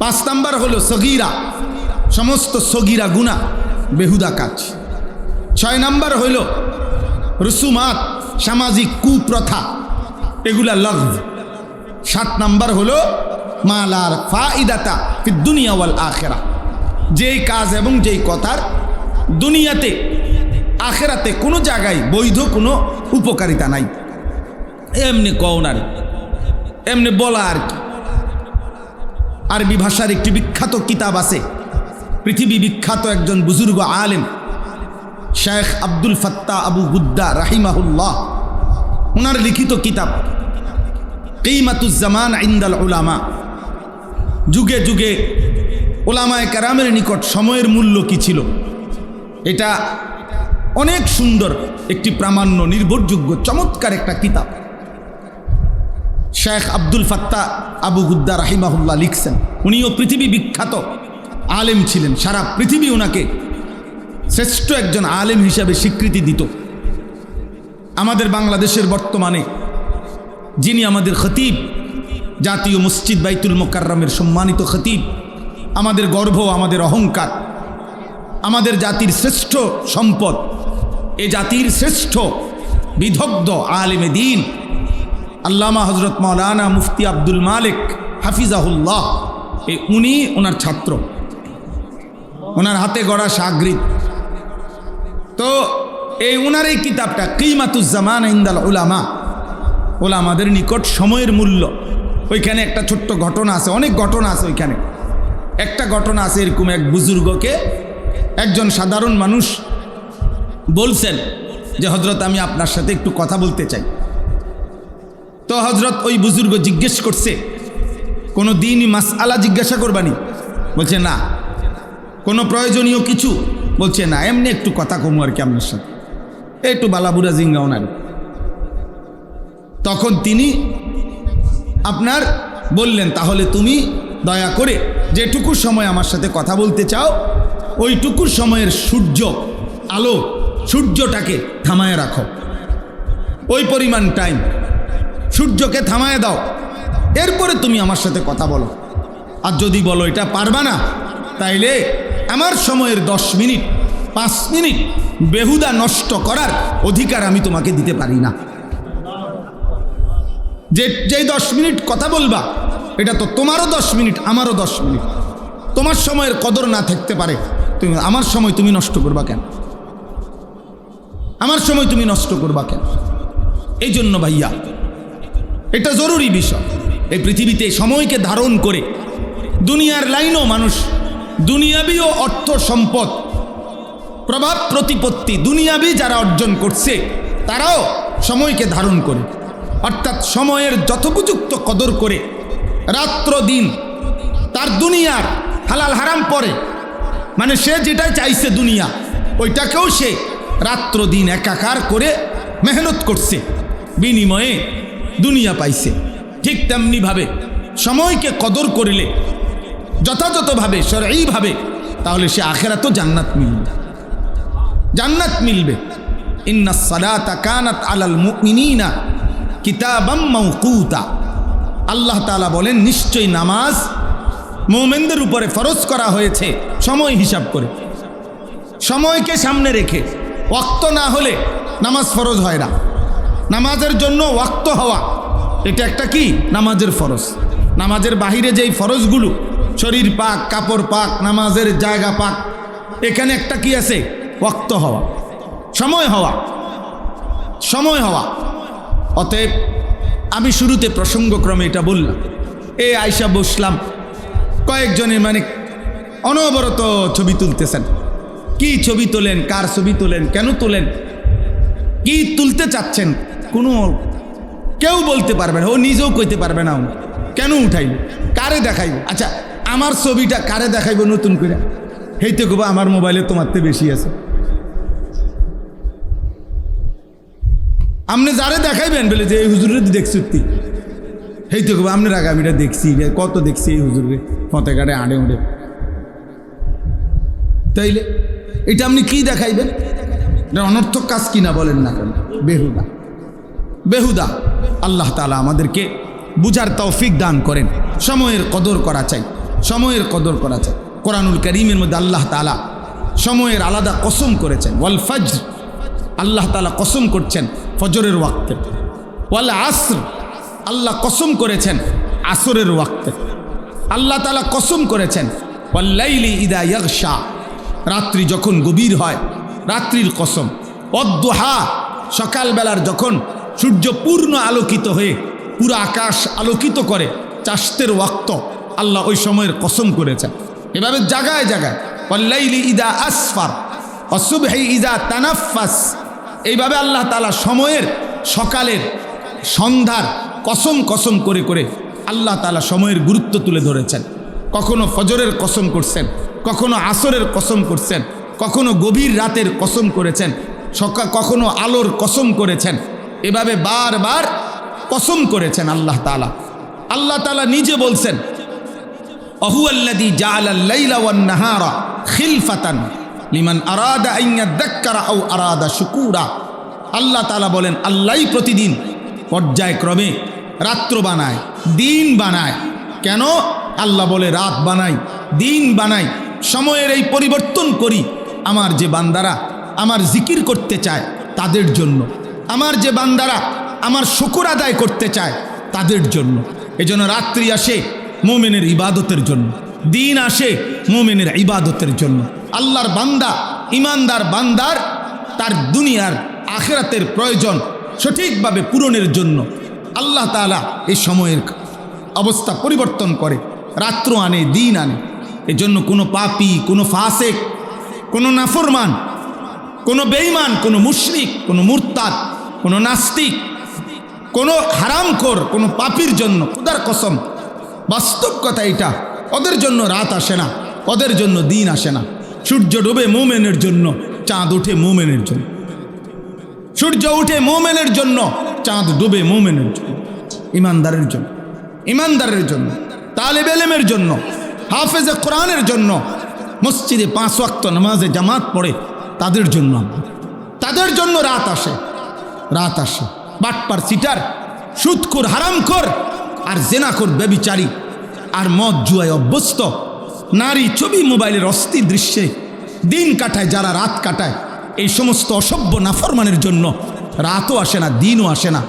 5 নাম্বার হলো সগীরা, সমস্ত সগীরা গুনাহ, বেহুদা কাজ। 6 নাম্বার হইল রুসুমাত, সামাজিক কুপ্রথা, এগুলা লগব। 7 নাম্বার হলো মালার ফাইদাতা ফিদ দুনিয়া ওয়াল আখিরা, যেই কাজ এবং যেই কথার দুনিয়াতে আখিরাতে কোনো জায়গায় বৈধ কোনো উপকারিতা নাই। এমনি কওনার এমনি বলা আর কি। আরবি ভাষার একটি বিখ্যাত কিতাব আছে, পৃথিবী বিখ্যাত একজন বুজুর্গ আলেম শেখ আব্দুল ফাত্তাহ আবু গুদ্দা রাহিমাহুল্লাহ, ওনার লিখিত কিতাব কিমাতুজ জামান ইনদাল উলামা। যুগে যুগে উলামায়ে কেরামের নিকট সময়ের মূল্য কি ছিল, এটা অনেক সুন্দর একটি প্রামাণ্য নির্ভরযোগ্য চমৎকার একটা কিতাব। শেখ আব্দুল ফাত্তাহ আবু গুদ্দা রাহিমাহুল্লাহ লিখছেন, উনিও পৃথিবী বিখ্যাত আলেম ছিলেন, সারা পৃথিবী ওনাকে শ্রেষ্ঠ একজন আলেম হিসাবে স্বীকৃতি দিত। আমাদের বাংলাদেশের বর্তমানে যিনি আমাদের খতিব, জাতীয় মসজিদ বাইতুল মোকাররমের সম্মানিত খতিব, আমাদের গর্ব, আমাদের অহংকার, আমাদের জাতির শ্রেষ্ঠ সম্পদ, এ জাতির শ্রেষ্ঠ বিদগ্ধ আলেমে দ্বীন আল্লামা হজরত মাওলানা মুফতি আব্দুল মালিক হাফিজাহুল্লাহ, উনি ওনার ছাত্র, ওনার হাতে গড়া শাগরিদ। তো এই ওনার এই কিতাবটা কিমাতুজ জামান ইনদাল উলামা, ওলামাদের নিকট সময়ের মূল্য, ওইখানে একটা ছোট্ট ঘটনা আছে, অনেক ঘটনা আছে ওইখানে। একটা ঘটনা আছে এরকম, এক বুজুর্গকে একজন সাধারণ মানুষ বলছেন যে হজরত আমি আপনার সাথে একটু কথা বলতে চাই। তো হজরত ওই বুজুর্গ জিজ্ঞেস করছে কোনো দিনই মাসআলা জিজ্ঞাসা করবানি? বলছে না। কোনো প্রয়োজনীয় কিছু? বলছে না, এমনি একটু কথা কমু আর কি আপনার সাথে, একটু বালাবুরা জিঙ্গাও না। তখন তিনি আপনার বললেন তাহলে তুমি দয়া করে যেটুকু সময় আমার সাথে কথা বলতে চাও ওইটুকু সময়ের সূর্য আলো, সূর্যটাকে থামায় রাখো, ওই পরিমাণ টাইম সূর্যকে থামায় দাও, এরপরে তুমি আমার সাথে কথা বলো। আর যদি বলো এটা পারবা না, তাইলে আমার সময়ের 10 মিনিট 5 মিনিট বেহুদা নষ্ট করার অধিকার আমি তোমাকে দিতে পারি না। যেই 10 মিনিট কথা বলবা এটা তো তোমারও 10 মিনিট, আমারও 10 মিনিট। তোমার সময়ের কদর না থাকতে পারে, তুমি আমার সময় তুমি নষ্ট করবা কেন? আমার সময় তুমি নষ্ট করবা কেন? এই জন্য ভাইয়া এটা জরুরি বিষয়। এই পৃথিবীতে সময়কে ধারণ করে দুনিয়ার লাইনও মানুষ দুনিয়াবি ও অর্থ সম্পদ প্রভাব প্রতিপত্তি দুনিয়াবি যারা অর্জন করছে তারাও সময়কে ধারণ করে, অর্থাৎ সময়ের যথোপযুক্ত কদর করে রাত্র দিন তার দুনিয়ার হালাল হারাম পরে, মানে সে যেটা চাইছে দুনিয়া ওইটাকেও সে রাত্র দিন একাকার করে মেহনত করছে, বিনিময়ে দুনিয়া পাইছে। ঠিক তেমনিভাবে সময়কে কদর করলে যথাযথভাবে শরঈভাবে, তাহলে সে আখিরাতেও জান্নাত মিলবে, জান্নাত মিলবে। ইন্নাস সালাতা কানাত আলাল মুমিনিনা কিতাবাম মাওকুতা। আল্লাহ তাআলা বলেন, নিশ্চয়ই নামাজ মুমিনদের উপরে ফরজ করা হয়েছে সময় হিসাব করে, সময়কে সামনে রেখে। ওয়াক্ত না হলে নামাজ ফরজ হয় না। নামাজের জন্য ওয়াক্ত হওয়া এটা একটা কি? নামাজের ফরজ। নামাজের বাহিরে যেই ফরজগুলো, শরীর পাক, কাপড় পাক, নামাজের জায়গা পাক, এখানে একটা কি আছে? ওয়াক্ত হওয়া, সময় হওয়া, সময় হওয়া। অতএব আমি শুরুতে প্রসঙ্গক্রমে এটা বললাম। এই আয়সা বসলাম, কয়েকজনের মানে অনবরত ছবি তুলতেছেন। কি ছবি তোলেন, কার ছবি তোলেন, কেন তোলেন, কি তুলতে চাচ্ছেন, কোনো কেউ বলতে পারবে না। ও নিজেও কইতে পারবে না কেন উঠাইব, কারে দেখাইব। আচ্ছা, আমার ছবিটা কারে দেখাইব নতুন করে? হেইতে কব আমার মোবাইলে তোমার থেকে বেশি আছে। আপনি যারে দেখাইবেন বলে যে এই হুজুরে দেখছি, হেইতে কব আপনার আগে আমি এটা দেখছি, কত দেখছি এই হুজুরে ফতে কাটে আড়ে উড়ে। তাইলে এটা আপনি কি দেখাইবেন? এটা অনর্থক কাজ কিনা বলেন না কেন? বেহুদা, বেহুদা। আল্লাহ তাআলা আমাদেরকে বুঝার তৌফিক দান করেন। সময়ের কদর করা চাই, সময়ের কদর করা চাই। কোরআনুল কারীমের মধ্যে আল্লাহ তাআলা সময়ের আলাদা কসম করেছেন। ওয়াল ফজর, আল্লাহ তাআলা কসম করছেন ফজরের ওয়াক্তে। ওয়াল আসর, আল্লাহ কসম করেছেন আসরের ওয়াক্তে। আল্লাহ তাআলা কসম করেছেন ওয়াল লাইলি ইদা ইয়াগশা, রাত্রি যখন গভীর হয়, রাত্রির কসম। অদ্দুহা, সকালবেলার যখন সূর্য পূর্ণ আলোকিত হয়ে পুরো আকাশ আলোকিত করে, চাষতের ওয়াক্ত, আল্লাহ ওই সময়ের কসম করেছেন। এভাবে জায়গায় জায়গায় ওয়াল্লাইলি ইদা আসফার ওয়াসুবহি ইদা তানাফাস, এইভাবে আল্লাহ তাআলা সময়ের, সকালের, সন্ধ্যার কসম কসম করে করে আল্লাহ তাআলা সময়ের গুরুত্ব তুলে ধরেছেন। কখনো ফজরের কসম করছেন, কখনো আসরের কসম করছেন, কখনো গভীর রাতের কসম করেছেন, কখনো আলোর কসম করেছেন। এভাবে বারবার কসম করেছেন আল্লাহ তাআলা। আল্লাহ তাআলা নিজে বলছেন, অহুয়াল্লাযী জাআলাল লাইলা ওয়ান নাহারা খিলফাতান লিমান আরাদা আন ইয়াযাক্কারা আও আরাদা শুকুরা। আল্লাহ তাআলা বলেন, আল্লাহই প্রতিদিন পর্যায়ক্রমে রাত্র বানায়, দিন বানায়। কেন? আল্লাহ বলে রাত বানাই, দিন বানাই, সময়ের এই পরিবর্তন করি আমার যে বান্দারা আমার জিকির করতে চায় তাদের জন্য, আমার যে বান্দারা আমার শুকর আদায় করতে চায় তাদের জন্য। এজন্য রাত্রি আসে মুমিনের ইবাদতের জন্য, দিন আসে মুমিনের ইবাদতের জন্য। আল্লাহর বান্দা, ইমানদার বান্দার তার দুনিয়ার আখিরাতের প্রয়োজন সঠিকভাবে পূরণের জন্য আল্লাহ তাআলা এই সময়ের অবস্থা পরিবর্তন করে, রাত্র আনে, দিন আনে। এজন্য কোনো পাপী, কোনো ফাসেক, কোনো নাফরমান, কোনো বেঈমান, কোনো মুশরিক, কোনো মুরতাদ, কোনো নাস্তিক, কোনো হারামখোর, কোনো পাপীর জন্য খোদার কসম, বাস্তব কথা এটা, ওদের জন্য রাত আসে না, ওদের জন্য দিন আসে না। সূর্য ডুবে মুমিনের জন্য, চাঁদ উঠে মুমিনের জন্য। সূর্য উঠে মুমিনের জন্য, চাঁদ ডুবে মুমিনের জন্য। ইমানদারের জন্য, ইমানদারের জন্য, তালেব ইলমের জন্য, হাফেজে কোরআনের জন্য, মসজিদে 5 ওয়াক্ত নামাজে জামাত পড়ে তাদের জন্য, তাদের জন্য রাত আসে, রাত আসে। বাটপার, সিটার, সুদখোর, হারামখোর আর জেনাখোর, ব্যভিচারী আর মদ জুয়ায় অভ্যস্ত নারী, ছবি, মোবাইলের অস্থির দৃশ্যে দিন কাটায় যারা, রাত কাটায়, এই সমস্ত অসভ্য নাফরমানের জন্য রাতও আসে না, দিনও আসে না,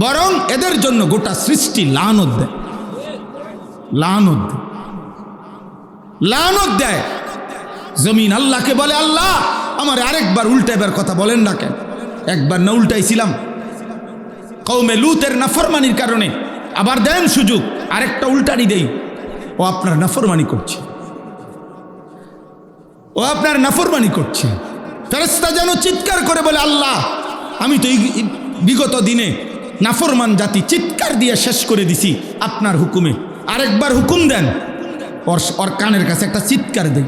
বরং এদের জন্য গোটা সৃষ্টি লানত দেয়, লানত দেয়, লানত দেয়। জমিন আল্লাহকে বলে, আল্লাহ আমার আরেকবার উল্টাইবার কথা বলেন না কেন? একবার না উল্টাইছিলাম কওমে লুতের নাফরমানির কারণে, আবার দেন সুযোগ, আরেকটা উল্টানি দেই। ও আপনার নাফরমানি করছে, ও আপনার নাফরমানি করছে। ফেরেশতা যেন চিৎকার করে বলে, আল্লাহ আমি তো বিগত দিনে নাফরমান জাতি চিৎকার দিয়ে শেষ করে দিছি আপনার হুকুমে, আরেকবার হুকুম দেন, ওর কানের কাছে একটা চিৎকার দেন,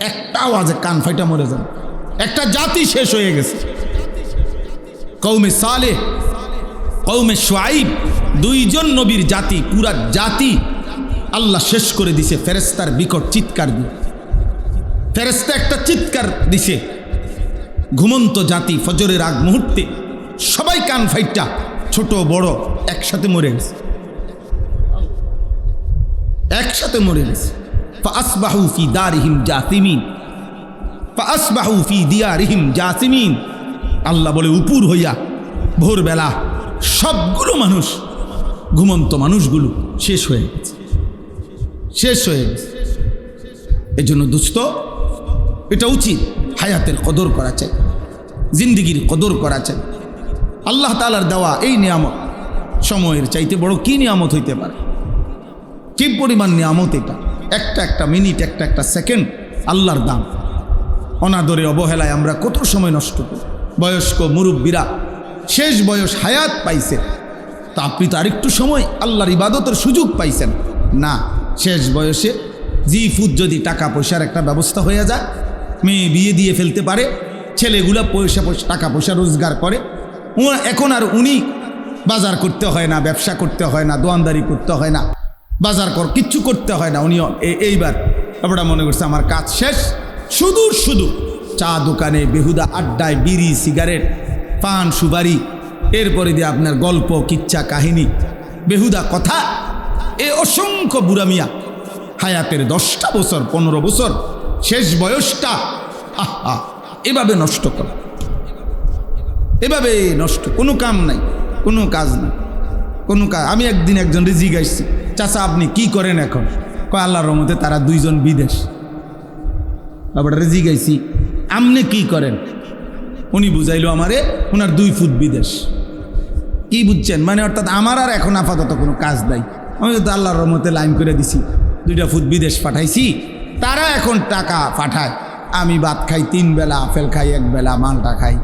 একটা আওয়াজে কান ফাইটা মরে যান। একটা জাতি শেষ হয়ে গেছে। কওমে সালেহ, কওমে শুআইব, দুইজন নবীর জাতি, পুরা জাতি আল্লাহ শেষ করে দিছে ফেরেশতার বিকট চিৎকার দিয়ে। ফেরেশতা একটা চিৎকার দিছে, ঘুমন্ত জাতি ফজরের আগ মুহূর্তে সবাই কান ফাইটা ছোট বড় একসাথে মরে গেছে, একসাথে মরে গেছে। ফাসবাহু ফি দারিহিম জাসিমিন, ফাসবাহু ফি দিয়ারিহিম জাসিমিন। আল্লাহ বলে উপর হইয়া ভোরবেলা সবগুলো মানুষ, ঘুমন্ত মানুষগুলো শেষ হয়ে গেছে, শেষ হয়ে গেছে। এই জন্য দোস্ত, এটা উচিত হায়াতের কদর করা চাই, জিন্দিগির কদর করা চাই। আল্লাহ তাআলার দেওয়া এই নিয়ামত সময়ের চাইতে বড় কি নিয়ামত হইতে পারে? কি পরিমাণ নিয়ামত এটা! একটা একটা মিনিট, একটা একটা সেকেন্ড আল্লাহর দাম। অনাদরে অবহেলায় আমরা কত সময় নষ্ট করি। বয়স্ক মুরব্বীরা শেষ বয়স হায়াত পাইছে, তা আপনি তো আরেকটু সময় আল্লাহর ইবাদতের সুযোগ পাইছেন না। শেষ বয়সে জি ফুট যদি টাকা পয়সার একটা ব্যবস্থা হয়ে যায়, মেয়ে বিয়ে দিয়ে ফেলতে পারে, ছেলেগুলা টাকা পয়সা রোজগার করে, এখন আর উনি বাজার করতে হয় না, ব্যবসা করতে হয় না, দোয়ানদারি করতে হয় না, বাজার কিচ্ছু করতে হয় না। উনি এইবার আপনারা মনে করছে আমার কাজ শেষ, শুধু শুধু চা দোকানে, বেহুদা আড্ডায়, বিড়ি সিগারেট, পান সুপারি, এরপরে দিয়ে আপনার গল্প কিচ্ছা কাহিনী, বেহুদা কথা, এ অসংখ্য বুড়া মিয়া হায়াতের 10টা বছর 15 বছর শেষ বয়সটা এভাবে নষ্ট করে, এভাবে নষ্ট। কোনো কাম নাই, কোনো কাজ নাই, কোনো কাজ। আমি একদিন একজন জিজ্ঞাসছি, চাচা আপনি কি করেন এখন? কয় আল্লাহর রহমতে তারা 2 জন বিদেশ। আবার জিজ্ঞাসি আপনি কি করেন? উনি বুঝাইলো আমারে ওনার 2 ফুট বিদেশ। কি বুঝছেন? মানে অর্থাৎ আমার আর এখন আপাতত কোনো কাজ নাই, আমি তো আল্লাহর রহমতে লাইন করে দিছি, 2টা ফুট বিদেশ পাঠাইছি, তারা এখন টাকা পাঠায়, আমি ভাত খাই 3 বেলা, আপেল খাই 1 বেলা, মালটা খাই,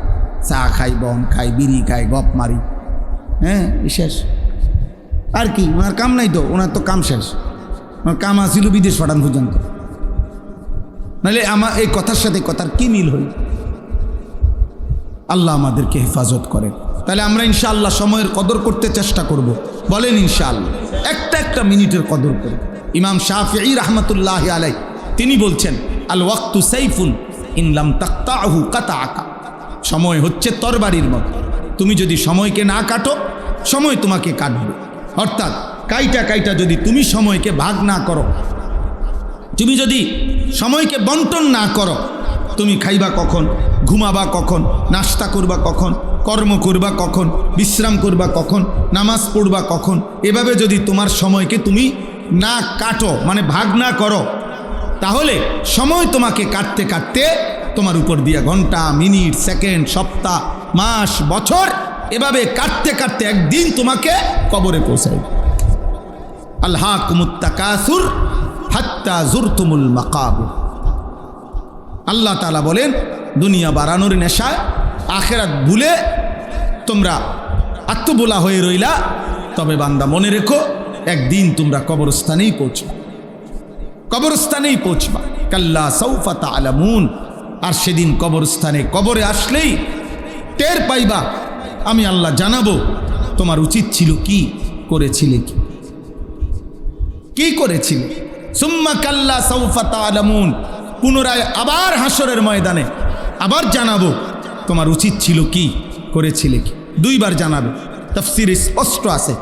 চা খাই, বন খাই, বিড়ি খাই, গপ মারি, হ্যাঁ শেষ। আর কি ওনার কাম নাই তো? ওনার তো কাম শেষ। ওনার কাম আসিল বিদেশ পাঠান পর্যন্ত। নাহলে আমার এই কথার সাথে কথার কি মিল হই? আল্লাহ আমাদেরকে হেফাজত করেন। তাহলে আমরা ইনশাআল্লাহ সময়ের কদর করতে চেষ্টা করব। বলেন ইনশাআল্লাহ, একটা একটা মিনিটের কদর করব। ইমাম শাফিঈ রাহমাতুল্লাহি আলাইহি তিনি বলছেন, আল ওয়াক্তু সাইফুন ইন লাম তাকতাহু কাতাআকা। সময় হচ্ছে তরবারির মতো, তুমি যদি সময়কে না কাটো, সময় তোমাকে কাটবে। অর্থাৎ কাইটা কাইটা যদি তুমি সময়কে ভাগ না করো, তুমি যদি সময়কে বন্টন না করো, তুমি খাইবা কখন, ঘুমাবা কখন, নাস্তা করবা কখন, কর্ম করবা কখন, বিশ্রাম করবা কখন, নামাজ পড়বা কখন, এভাবে যদি তোমার সময়কে তুমি না কাটো, মানে ভাগ না করো, তাহলে সময় তোমাকে কাটতে কাটতে তোমার উপর দিয়া ঘন্টা, মিনিট, সেকেন্ড, সপ্তাহ, মাস, বছর এভাবে কাটতে কাটতে একদিন তোমাকে কবরে পৌঁছায়। আলহাকুমুত তাকাসুর হাত্তা জুরতুমুল মাকাবির। আল্লাহ তাআলা বলেন, দুনিয়া বাড়ানোর নেশায় আখিরাত ভুলে তোমরা আত্মবোলা হয়ে রইলা, তবে বান্দা মনে রেখো একদিন তোমরা কবরস্থানেই পৌঁছবা, কবরস্থানেই পৌঁছবা। কাল্লা সাউফা তা'লামুন। আর সেদিন কবরস্থানে, কবরে আসলেই টের পাইবা, আমি আল্লাহ জানাবো তোমার উচিত ছিল কি, করেছিলে কি, কি করেছিলে। সুম্মা কাল্লা সাউফা তা'লামুন। পুনরায় আবার হাসরের ময়দানে আবার জানাবো তোমার উচিত ছিল কি, করেছিলে কি। 2 বার জানাবে। তাফসীরে স্পষ্ট আছে,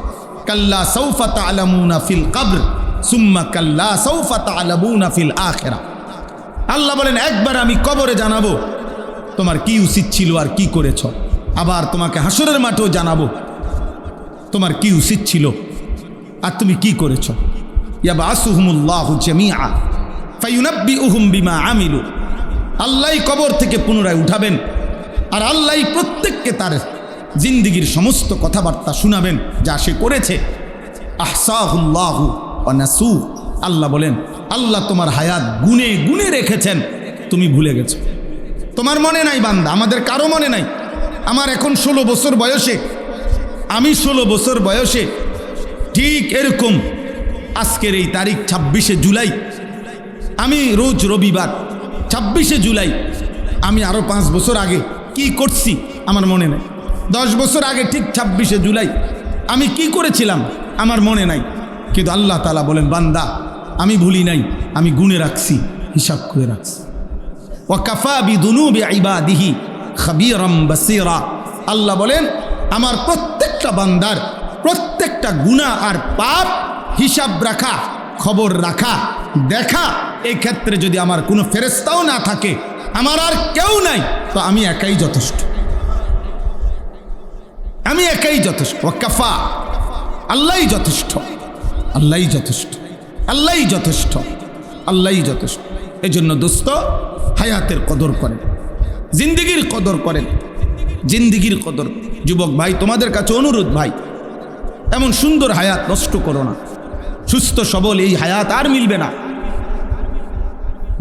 কাল্লা সাউফা তা'লামুনা ফিল কবর সুম্মা কাল্লা সাউফা তা'লামুনা ফিল আখিরাহ। আল্লাহ বলেন, একবার আমি কবরে জানাবো তোমার কি উচিত ছিল আর কি করেছ, আবার তোমাকে হাসরের মাঠেও জানাবো তোমার কি উচিত ছিল আর তুমি কি করেছ। ইয়াবআসুহুমুল্লাহু জামিআ ফায়ুনাব্বিউহুম বিমা আমিলু। আল্লাহই কবর থেকে পুনরায় উঠাবেন, আর আল্লাহই প্রত্যেককে তার জিন্দিগির সমস্ত কথাবার্তা শোনাবেন যা সে করেছে। আহসাহুল্লাহু ওয়া নাসু। আল্লাহ বলেন, আল্লাহ তোমার হায়াত গুনে গুনে রেখেছেন, তুমি ভুলে গেছো। তোমার মনে নাই বান্দা, আমাদের কারো মনে নাই। আমার এখন 16 বছর বয়সে আমি 16 বছর বয়সে ঠিক এরকম আজকের এই তারিখ 26শে জুলাই, আমি রোজ রবিবার 26শে জুলাই আমি আরও 5 বছর আগে কি করছি আমার মনে নেই। 10 বছর আগে ঠিক 26শে জুলাই আমি কি করেছিলাম আমার মনে নাই, কিন্তু আল্লাহ তাআলা বলেন বান্দা আমি ভুলি নাই, আমি গুনে রাখছি, হিসাব করে রাখছি। ওয়াকাফা বিদুনুবি ইবাদিহি খাবীরাম বাসীরা। আল্লাহ বলেন আমার প্রত্যেকটা বান্দার প্রত্যেকটা গুনাহ আর পাপ হিসাব রাখা, খবর রাখা, দেখা, এই ক্ষেত্রে যদি আমার কোনো ফেরেশতাও না থাকে, আমার আর কেউ নাই, তো আমি একাই যথেষ্ট, আমি একাই যথেষ্ট। ওয়াকাফা, আল্লাহই যথেষ্ট, আল্লাহই যথেষ্ট, আল্লাহই যথেষ্ট, আল্লাহই যথেষ্ট। এই জন্য দোস্ত হায়াতের কদর করেন, জিন্দিগির কদর করেন, জিন্দিগির কদর। যুবক ভাই তোমাদের কাছে অনুরোধ ভাই, এমন সুন্দর হায়াত নষ্ট করো না। সুস্থ সবল এই হায়াত আর মিলবে না,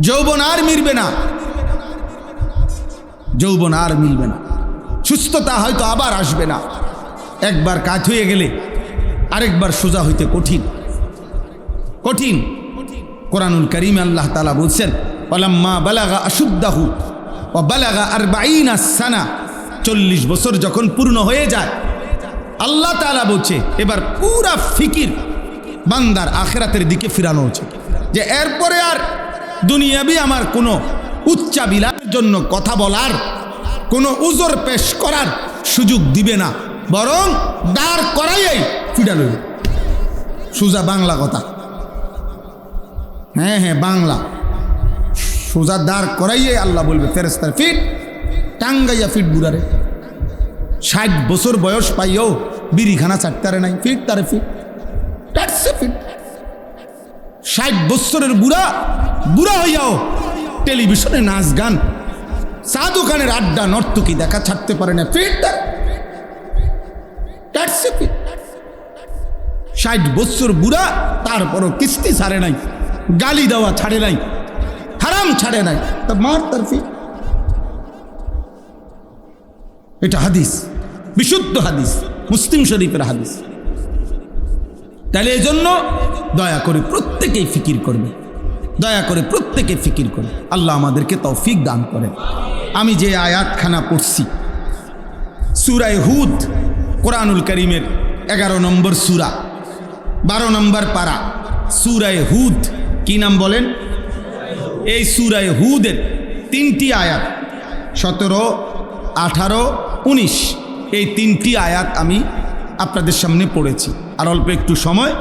যৌবন আর মিলবে না, যৌবন আর মিলবে না, সুস্থতা হয়তো আবার আসবে না। একবার কাজ হয়ে গেলে আরেকবার সোজা হইতে কঠিন, কঠিন। কোরআনুল কারীমে আল্লাহ তাআলা বলছেন ওয়ালাম্মা বালাগা আশুদ্দাহু ওয়া বালাগা 40 সানা, 40 বছর যখন পূর্ণ হয়ে যায়, আল্লাহ তাআলা বলছে এবার পুরা ফিকির বান্দার আখিরাতের দিকে ফিরানো হচ্ছে, যে এরপরে আর দুনিয়াবি আমার কোনো উচ্চাবিলাসের জন্য কথা বলার, কোনো উজর পেশ করার সুযোগ দিবে না, বরং দাঁড় করাইয়াই ফিরালো। সোজা বাংলা কথা, হ্যাঁ হ্যাঁ বাংলা, সোজা দাঁড় করাইয়াই আল্লাহ বলবে ফেরেশতার ফিট, টাঙ্গাইয়া ফিট বুড়ারে। 60 বছর বয়স পাইও বিড়িখানা চাটতারে নাই, ফিট তারে ফিট, ফিট। 60 বছরের বুড়া, বুড়া হইয়াও টেলিভিশনে নাচ গান, চা দোকানের আড্ডা, নর্তকী দেখা ছাড়তে পারে না, ফিট। 60 বছর বুড়া, তারপরও কিস্তি ছাড়ে নাই, গালি দেওয়া ছাড়ে নাই, হারাম ছাড়ে নাই, তা মার তার ফিট। এটা হাদিস, বিশুদ্ধ হাদিস, মুসলিম শরীফের হাদিস। তাহলে এই জন্য দয়া করে প্রত্যেকেই ফিকির করবে, দয়া করে প্রত্যেকে ফিকির করবে। আল্লাহ আমাদেরকে তৌফিক দান করেন। আমি যে আয়াতখানা পড়ছি সূরা হুদ, কোরআনুল কারীমের 11 নম্বর সূরা, 12 নম্বর পারা, সূরা হুদ। কি নাম বলেন? এই সূরা হুদের 3টি আয়াত, 17, 18, 19, এই 3টি আয়াত আমি আপনাদের সামনে পড়েছি। আর অল্প একটু সময়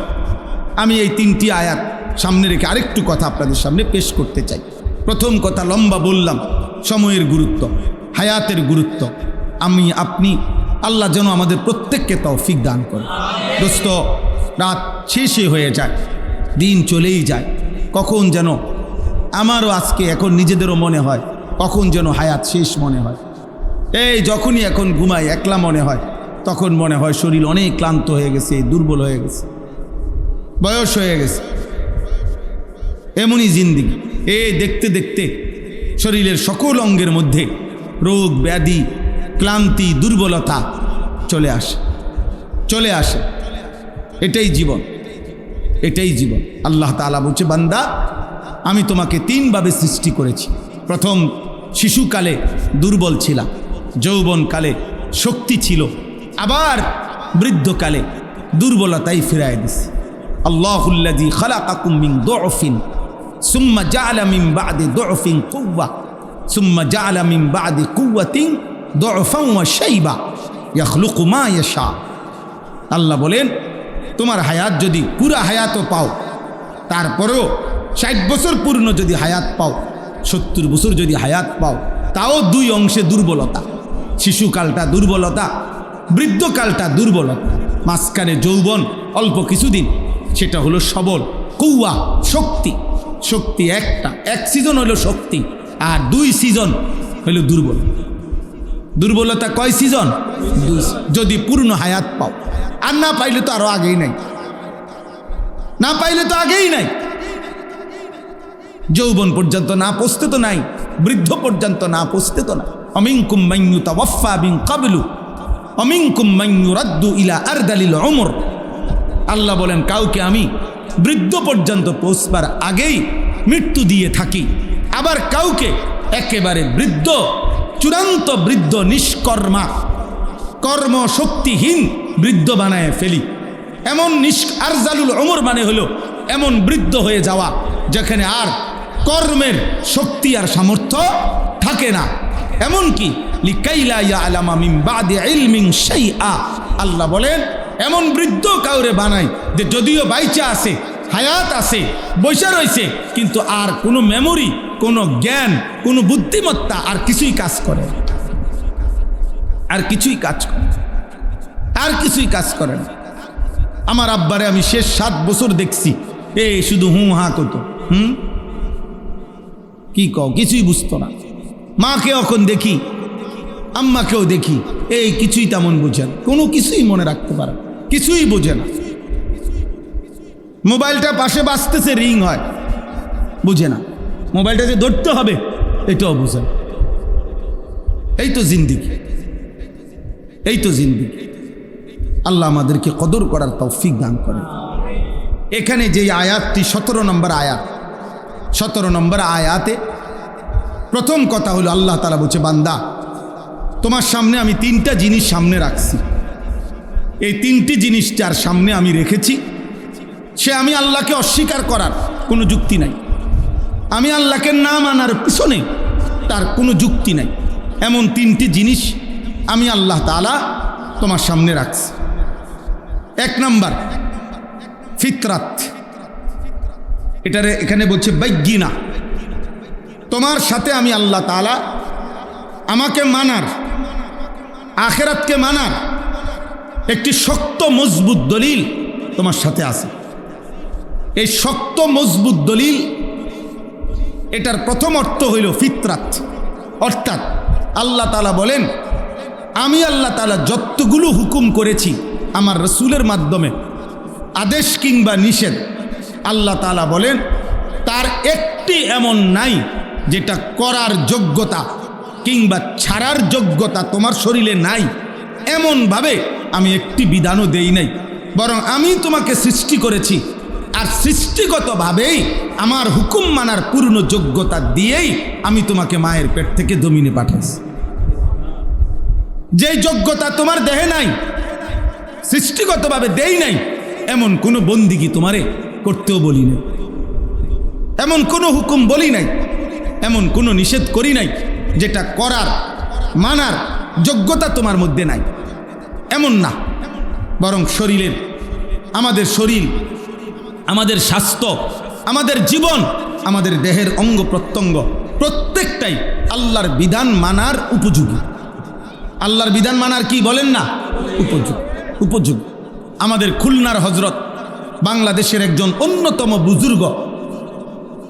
আমি এই 3টি আয়াত সামনে রেখে আরেকটু কথা আপনাদের সামনে পেশ করতে চাই। প্রথম কথা লম্বা বললাম, সময়ের গুরুত্ব, হায়াতের গুরুত্ব। আমি আপনি আল্লাহ যেন আমাদের প্রত্যেককে তৌফিক দান করে। দোস্ত, রাত শেষে হয়ে যায়, দিন চলেই যায়, কখন যেন আমারও আজকে এখন নিজেদেরও মনে হয় কখন যেন হায়াত শেষ মনে হয়। এই যখনই এখন ঘুমাই একলা মনে হয়, তখন মনে হয় শরীর অনেক ক্লান্ত হয়ে গেছে, দুর্বল হয়ে গেছে, বয়স হয়ে গেছে। এমনই জিন্দিগি। এই দেখতে দেখতে শরীরের সকল অঙ্গের মধ্যে রোগ ব্যাধি, ক্লান্তি, দুর্বলতা চলে আসে, চলে আসে। এটাই জীবন, এটাই জীবন। আল্লাহ তাআলা বলছে বান্দা আমি তোমাকে 3 ভাবে সৃষ্টি করেছি। প্রথম শিশুকালে দুর্বল ছিলা, যৌবনকালে শক্তি ছিল, আবার বৃদ্ধকালে দুর্বলতাই ফিরায় দিছে। আল্লাহুল্লাযী খালাকাকুম মিন দুআফিন সুম্মা জাআলা মিন বা'দি দুআফিন কুওয়া সুম্মা জাআলা মিন বা'দি কুওয়াতিন দুআফান ওয়া শাইবা ইয়াখলুকু মা ইয়াশা। আল্লাহ বলেন তোমার হায়াত যদি পুরা হায়াতও পাও, তারপরেও 60 বছর পূর্ণ যদি হায়াত পাও, 70 বছর যদি হায়াত পাও, তাও 2 অংশে দুর্বলতা। শিশুকালটা দুর্বলতা, বৃদ্ধকালটা দুর্বলতা, মাঝখানে যৌবন অল্প কিছুদিন, সেটা হলো সবল, কুয়া, শক্তি। শক্তি একটা, 1 সিজন হলো শক্তি, আর 2 সিজন হলো দুর্বল। দুর্বলতা কয় সিজন? 2। যদি পূর্ণ হায়াত পাও, আর না পাইলে তো আরো আগেই নাই, না পাইলে তো আগেই নাই। যৌবন পর্যন্ত না পৌঁছতে তো নাই, বৃদ্ধ পর্যন্ত না পৌঁছতে তো না। অমিনকুম মান ইউতাওয়াফা মিন ক্বাবলু অমিনকুম মান ইউরাদ্দু ইলা আরদালিল উমর। আল্লাহ বলেন কাউকে আমি বৃদ্ধ পর্যন্ত পৌঁছবার আগেই মৃত্যু দিয়ে থাকি, আবার কাউকে একেবারে বৃদ্ধ, চূড়ান্ত বৃদ্ধ, নিষ্কর্মা, কর্মশক্তিহীন বৃদ্ধ বানায় ফেলি। এমন আরজালুল উমর মানে হলো এমন বৃদ্ধ হয়ে যাওয়া যেখানে আর কর্মের শক্তি আর সামর্থ্য থাকে না। এমনকি লিকাইলা ইয়ালামা মিন বাদি ইলমিন শাইআ, আল্লাহ বলেন এমন বৃদ্ধ কাউরে বানাই যে যদিও বাইচা আছে, হায়াত আছে, বৈশা রয়েছে, কিন্তু আর কোনো মেমোরি, কোনো জ্ঞান, কোনো বুদ্ধিমত্তা আর কিছুই কাজ করে না, আর কিছুই কাজ করে, আর কিছুই কাজ করে না। আমার আব্বারে আমি শেষ 7 বছর দেখছি, শুধু হা কত কি কও, কিছুই বুঝতো না। মাকে এখন দেখি, আম্মাকেও দেখি, কিছুই তেমন বোঝে না, কোনো কিছুই মনে রাখতে পারে, কিছুই বোঝে না। মোবাইলটা পাশে বাজতেছে, রিং হয়, বুঝে না। মোবাইলটা যে ধরতে হবে এটাও বোঝে না। এই তো জিন্দিগি, এই তো জিন্দিগি। আল্লাহ আমাদেরকে কদর করার তৌফিক দান করেন। এখানে যে আয়াতটি 17 নম্বর আয়াত, 17 নম্বর আয়াতে প্রথম কথা হলো আল্লাহ তাআলা বলছে, বান্দা তোমার সামনে আমি 3টা জিনিস সামনে রাখছি, এই 3টি জিনিস যার সামনে আমি রেখেছি সে আমি আল্লাহকে অস্বীকার করার কোনো যুক্তি নাই, আমি আল্লাহকে না মানার পিছনে তার কোনো যুক্তি নাই। এমন 3টি জিনিস আমি আল্লাহ তাআলা তোমার সামনে রাখছি। 1 নাম্বার ফিতরাত, এটারে এখানে বলছে বাইগিনা। তোমার সাথে আমি আল্লাহ তাআলা আমাকে মানার, আখিরাতকে মানার একটি শক্ত মজবুত দলিল তোমার সাথে আছে। এই শক্ত মজবুত দলিল, এটার প্রথম অর্থ হইল ফিতরাত, অর্থাৎ আল্লাহ তাআলা বলেন আমি আল্লাহ তাআলা যতগুলো হুকুম করেছি আমার রসুলের মাধ্যমে, আদেশ কিংবা নিষেধ, আল্লাহ তাআলা বলেন তার একটি এমন নাই যেটা করার যোগ্যতা কিংবা ছাড়ার যোগ্যতা তোমার শরীরে নাই, এমনভাবে আমি একটি বিধানও দেই নাই। বরং আমি তোমাকে সৃষ্টি করেছি, আর সৃষ্টিগতভাবেই আমার হুকুম মানার পূর্ণ যোগ্যতা দিয়েই আমি তোমাকে মায়ের পেট থেকে জমিনে পাঠাইছি। যে যোগ্যতা তোমার দেহে নাই, সৃষ্টিগতভাবে দেই নাই, এমন কোনো বন্দিগি তোমারে করতেও বলি নাই, এমন কোনো হুকুম বলি নাই, এমন কোনো নিষেধ করি নাই যেটা করার মানার যোগ্যতা তোমার মধ্যে নাই, এমন না। বরং শরীরের, আমাদের শরীর, আমাদের স্বাস্থ্য, আমাদের জীবন, আমাদের দেহের অঙ্গ প্রত্যঙ্গ প্রত্যেকটাই আল্লাহর বিধান মানার উপযোগী। আল্লাহর বিধান মানার কি বলেন না, উপযোগী। আমাদের খুলনার হজরত, বাংলাদেশের একজন অন্যতম বুজুর্গ,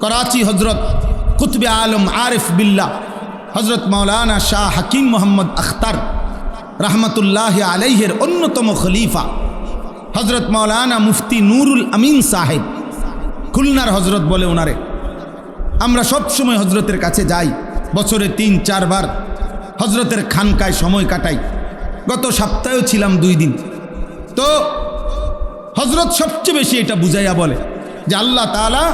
করাচি হজরত কুতবে আলম আরিফ বিল্লাহ হজরত মাওলানা শাহ হাকিম মোহাম্মদ আখতার রহমতুল্লাহ আলাইহের অন্যতম খলিফা হজরত মাওলানা মুফতি নুরুল আমিন সাহেব খুলনার হজরত বলে ওনারে। আমরা সব সময় হজরতের কাছে যাই, বছরে 3-4 বার হজরতের খানকায় সময় কাটাই। গত সপ্তাহেও ছিলাম 2 দিন। তো হজরত সবচেয়ে বেশি এটা বুঝাইয়া বলে যে আল্লাহ তাআলা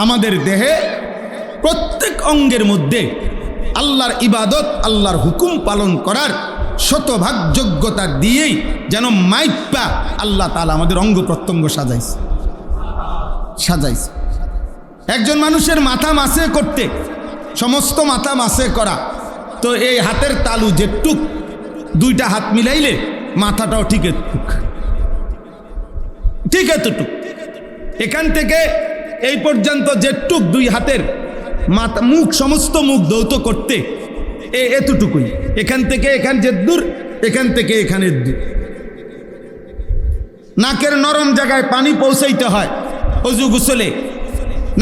আমাদের দেহে প্রত্যেক অঙ্গের মধ্যে আল্লাহর ইবাদত, আল্লাহর হুকুম পালন করার শতভাগ যোগ্যতা দিয়েই যেন মাইপা আল্লাহ তাআলা আমাদের অঙ্গ প্রত্যঙ্গ সাজাইছে। একজন মানুষের মাথা মাসে করতে, সমস্ত মাথা মাসে করা, তো এই হাতের তালু যেটুক, 2টা হাত মিলাইলে মাথাটাও ঠিক এতটুক, এখান থেকে এই পর্যন্ত যেটুক 2 হাতের মাথা, মুখ, সমস্ত মুখ দৌত করতে এতটুকুই, এখান থেকে এখান যে দূর, এখান থেকে এখানের দূর। নাকের নরম জায়গায় পানি পৌঁছাইতে হয় অজু গোসলে,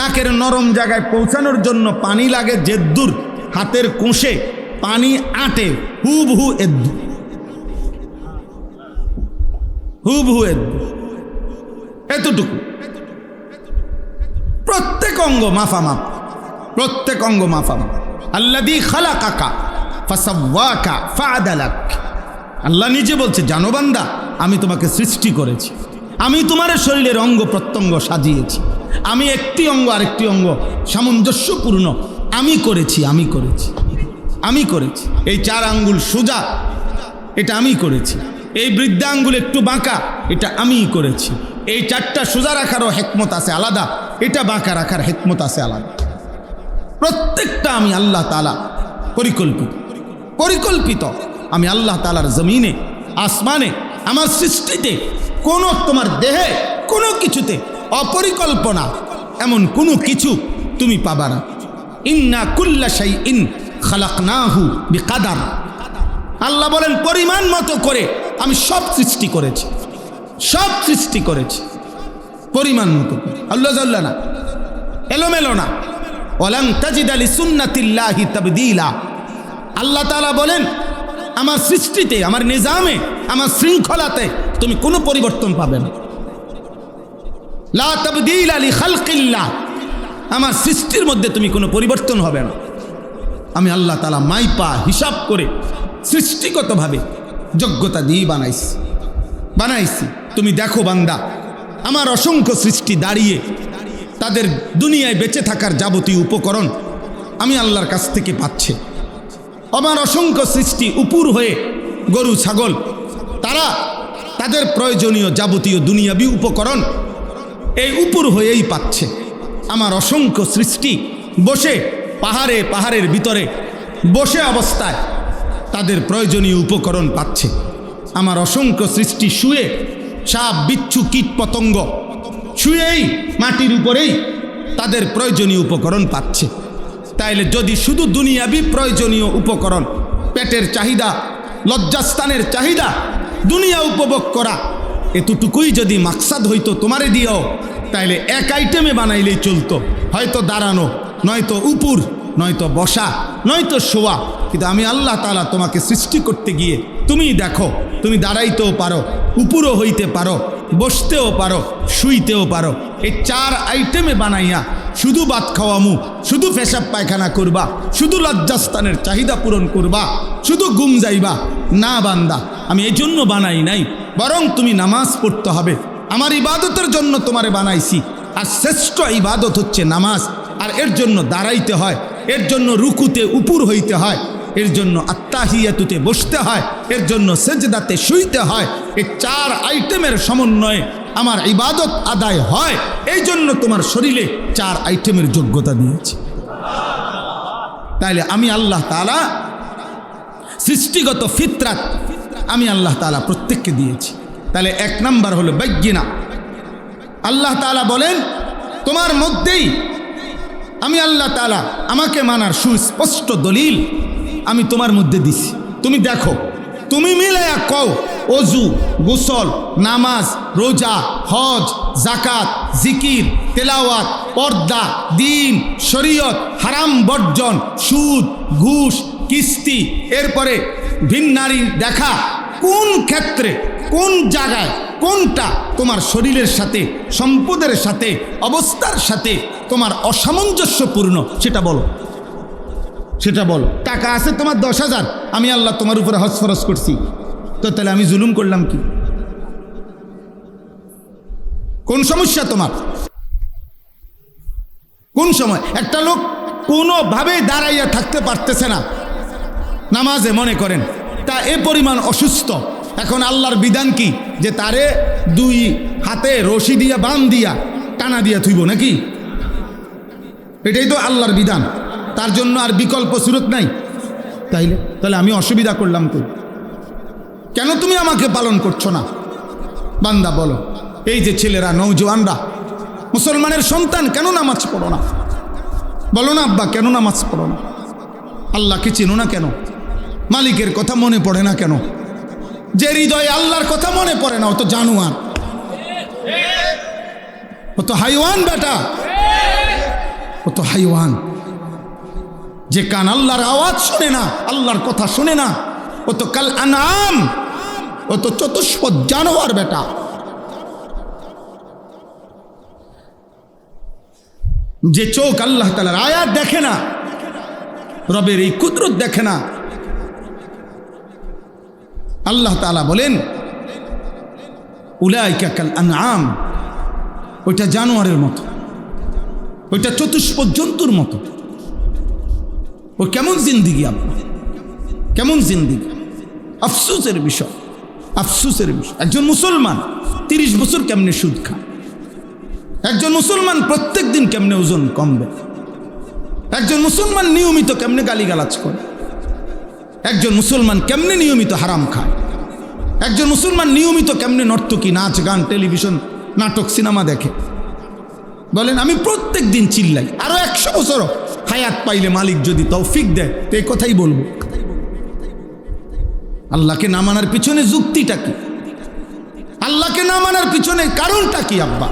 নাকের নরম জায়গায় পৌঁছানোর জন্য পানি লাগে যে দূর, হাতের কোষে পানি আটে হুবহু এদ্দুর, এতটুকু। প্রত্যেক অঙ্গ মাফামাপ, প্রত্যেক অঙ্গ মাফামাপ। আল্লাযী খালাকাকা ফাসাওয়াকা ফাআদালাক, আল্লাহ নিজে বলছে, জানো বান্দা, আমি তোমাকে সৃষ্টি করেছি, আমি তোমার শরীরের অঙ্গ প্রত্যঙ্গ সাজিয়েছি, আমি একটি অঙ্গ আরেকটি অঙ্গ সামঞ্জস্যপূর্ণ আমি করেছি, আমি করেছি, আমি করেছি। এই 4 আঙ্গুল সোজা, এটা আমি করেছি। এই বৃদ্ধা আঙ্গুল একটু বাঁকা, এটা আমিই করেছি। এই 4টা সোজা রাখারও হেকমত আছে আলাদা, এটা বাঁকা রাখার হেকমত আছে আলাদা। প্রত্যেকটা আমি আল্লাহ তাআলা পরিকল্পিত। আমি আল্লাহ তাআলার জমিনে, আসমানে, আমার সৃষ্টিতে, কোনো তোমার দেহে কোনো কিছুতে অপরিকল্পনা এমন কোনো কিছু তুমি পাবা না। ইন্না কুল্লা শাইইন খালাকনাহু বিকাদার। আল্লাহ বলেন, পরিমাণ মতো করে আমি সব সৃষ্টি করেছি, সব সৃষ্টি করেছি পরিমাণ মতো। আল্লাহ জাল্লা না, এলোমেলো না। ওয়ালান তাজিদা লিসুন্নাতিল্লাহি তাবদীলা। আল্লাহ তাআলা বলেন, আমার সৃষ্টিতে, আমার নিজামে, আমার শৃঙ্খলাতে তুমি কোনো পরিবর্তন পাবে না। লা তাবদীলা লিখালকিল্লাহ। আমার সৃষ্টির মধ্যে তুমি কোনো পরিবর্তন হবে না। আমি আল্লাহ তাআলা মাইপা হিসাব করে সৃষ্টিগতভাবে যোগ্যতা দিয়ে বানাইছি। তুমি দেখো বান্দা, আমার অসংখ্য সৃষ্টি দাঁড়িয়ে তাদের দুনিয়ায় বেঁচে থাকার যাবতীয় উপকরণ আমি আল্লাহর কাছ থেকে পাচ্ছে। আমার অসংখ্য সৃষ্টি উপুর হয়ে, গরু ছাগল, তারা তাদের প্রয়োজনীয় যাবতীয় দুনিয়াবি উপকরণ এই উপুর হয়েই পাচ্ছে। আমার অসংখ্য সৃষ্টি বসে পাহাড়ের ভিতরে বসে অবস্থায় তাদের প্রয়োজনীয় উপকরণ পাচ্ছে। আমার অসংখ্য সৃষ্টি শুয়ে, সাপ বিচ্ছু কীট পতঙ্গ শুয়েই মাটির উপরেই তাদের প্রয়োজনীয় উপকরণ পাচ্ছে। তাইলে যদি শুধু দুনিয়াবি প্রয়োজনীয় উপকরণ, পেটের চাহিদা, লজ্জাস্থানের চাহিদা, দুনিয়া উপভোগ করা, এতটুকুই যদি মাকসাদ হইতো তোমারে দিও, তাইলে এক আইটেমে বানাইলেই চলতো। হয়তো দাঁড়ানো, নয়তো উপুর, নয়তো বসা, নয়তো শোয়া। কিন্তু আমি আল্লাহ তাআলা তোমাকে সৃষ্টি করতে গিয়ে তুমি দেখো, তুমি দাঁড়াইতেও পারো, উপুরও হইতে পারো, বসতেও পারো, শুইতেও পারো। এই 4 আইটেমে বানাইয়া শুধু ভাত খাওয়ামু, শুধু পেশাব পায়খানা করবা, শুধু লজ্জাস্থানের চাহিদা পূরণ করবা, শুধু ঘুম যাইবা না বান্দা। আমি এই জন্য বানাই নাই, বরং তুমি নামাজ পড়তে হবে। আমার ইবাদতের জন্য তোমারে বানাইছি। আর শ্রেষ্ঠ ইবাদত হচ্ছে নামাজ। আর এর জন্য দাঁড়াইতে হয়, এর জন্য রুকুতে উপুর হইতে হয়, এর জন্য আত্তাহিয়াতুতে বসতে হয়, এর জন্য সেজদাতে শুইতে হয়। এই 4 আইটেমের সমন্বয়ে আমার ইবাদত আদায় হয়। এই জন্য তোমার শরীরে 4 আইটেমের যোগ্যতা দিয়েছি। তাইলে আমি আল্লাহ তাআলা সৃষ্টিগত ফিতরাত আমি আল্লাহ তাআলা প্রত্যেককে দিয়েছি। তাহলে 1 নাম্বার হলো বায়্যিনা। আল্লাহ তাআলা বলেন, তোমার মধ্যেই আমি আল্লাহ তাআলা আমাকে মানার সুস্পষ্ট দলিল আমি তোমার মধ্যে দিছি। তুমি দেখো, তুমি মিলায়া কও, ওযু, গোসল, নামাজ, রোজা, হজ, যাকাত, জিকির, তেলাওয়াত, পর্দা, দ্বীন, শরীয়ত, হারাম বর্জন, সুদ, ঘুষ, কিস্তি, এরপরে ভিন্নারী দেখা, কোন ক্ষেত্রে, কোন জায়গায়, কোনটা তোমার শরীরের সাথে, সম্পদের সাথে, অবস্থার সাথে তোমার অসামঞ্জস্যপূর্ণ সেটা বলো, সেটা বলো। টাকা আছে তোমার 10,000, আমি আল্লাহ তোমার উপরে হজ ফরজ করছি, তো তাহলে আমি জুলুম করলাম কি? কোন সমস্যা তোমার? কোন সময় একটা লোক কোনোভাবে দাঁড়াইয়া থাকতে পারতেছে না নামাজে, মনে করেন তা এ পরিমাণ অসুস্থ, এখন আল্লাহর বিধান কি যে তারে 2 হাতে রশি দিয়া বান দিয়া টানা দিয়া থুইব নাকি? এটাই তো আল্লাহর বিধান, তার জন্য আর বিকল্প সুরত নাই। তাহলে আমি অসুবিধা করলাম তো? কেন তুমি আমাকে পালন করছো না? বান্দা বলো, এই যে ছেলেরা, নওজোয়ানরা, মুসলমানের সন্তান, কেন নামাজ পড়ো না? বলো না আব্বা, কেন নামাজ পড়ো না? আল্লাহকে চেনো না কেন? মালিকের কথা মনে পড়ে না কেন? যে হৃদয়ে আল্লাহর কথা মনে পড়ে না, ও তো জানোয়ার, ও তো হাইওয়ান বেটা, ও তো হাইওয়ান। যে কান আল্লাহর আওয়াজ শোনে না, আল্লাহর কথা শোনে না, ও তো কাল আনাম, ও তো চতুষ্পদ জানোয়ার বেটা। যে চোখ আল্লাহ তাআলার আয়াত দেখে না, রবের এই কুদরত দেখে না, আল্লাহ তাআলা বলেন উলাইকা কাল আনআম, ওইটা জানোয়ারের মতো, ওইটা চতুষ্পদ জন্তুর মতো। ও কেমন জিন্দিগি আপনার, কেমন জিন্দিগি! আফসোসের বিষয়, আফসোসের বিষয়। একজন মুসলমান 30 বছর কেমনে সুদ খায়, একজন মুসলমান প্রত্যেক দিন কেমনে ওজন কমবে, একজন মুসলমান নিয়মিত কেমনে গালিগালাজ করে, একজন মুসলমান কেমনে নিয়মিত হারাম খায়, একজন মুসলমান নিয়মিত কেমনে নর্তকী, নাচ গান, টেলিভিশন, নাটক, সিনেমা দেখে। বলেন আমি প্রত্যেক দিন চিল্লাই, আরো 100 বছর হায়াত পাইলে মালিক যদি তৌফিক দেয় তো এই কথাই বলবো। আল্লাহকে না মানার পিছনে যুক্তিটা কি? আল্লাহকে না মানার পিছনে কারণটা কি? আব্বা,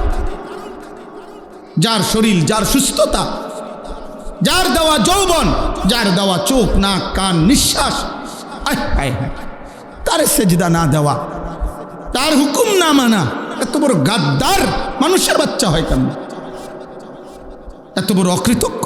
যার শরীর, যার সুস্থতা, যার দেওয়া যৌবন, যার দেওয়া চোখ, নাক, কান, নিঃশ্বাস, তারে সেজদা না দেওয়া, তার হুকুম না মানা, এত বড় গাদ্দার মানুষের বাচ্চা হয় কেন? এত বড় অকৃতজ্ঞ।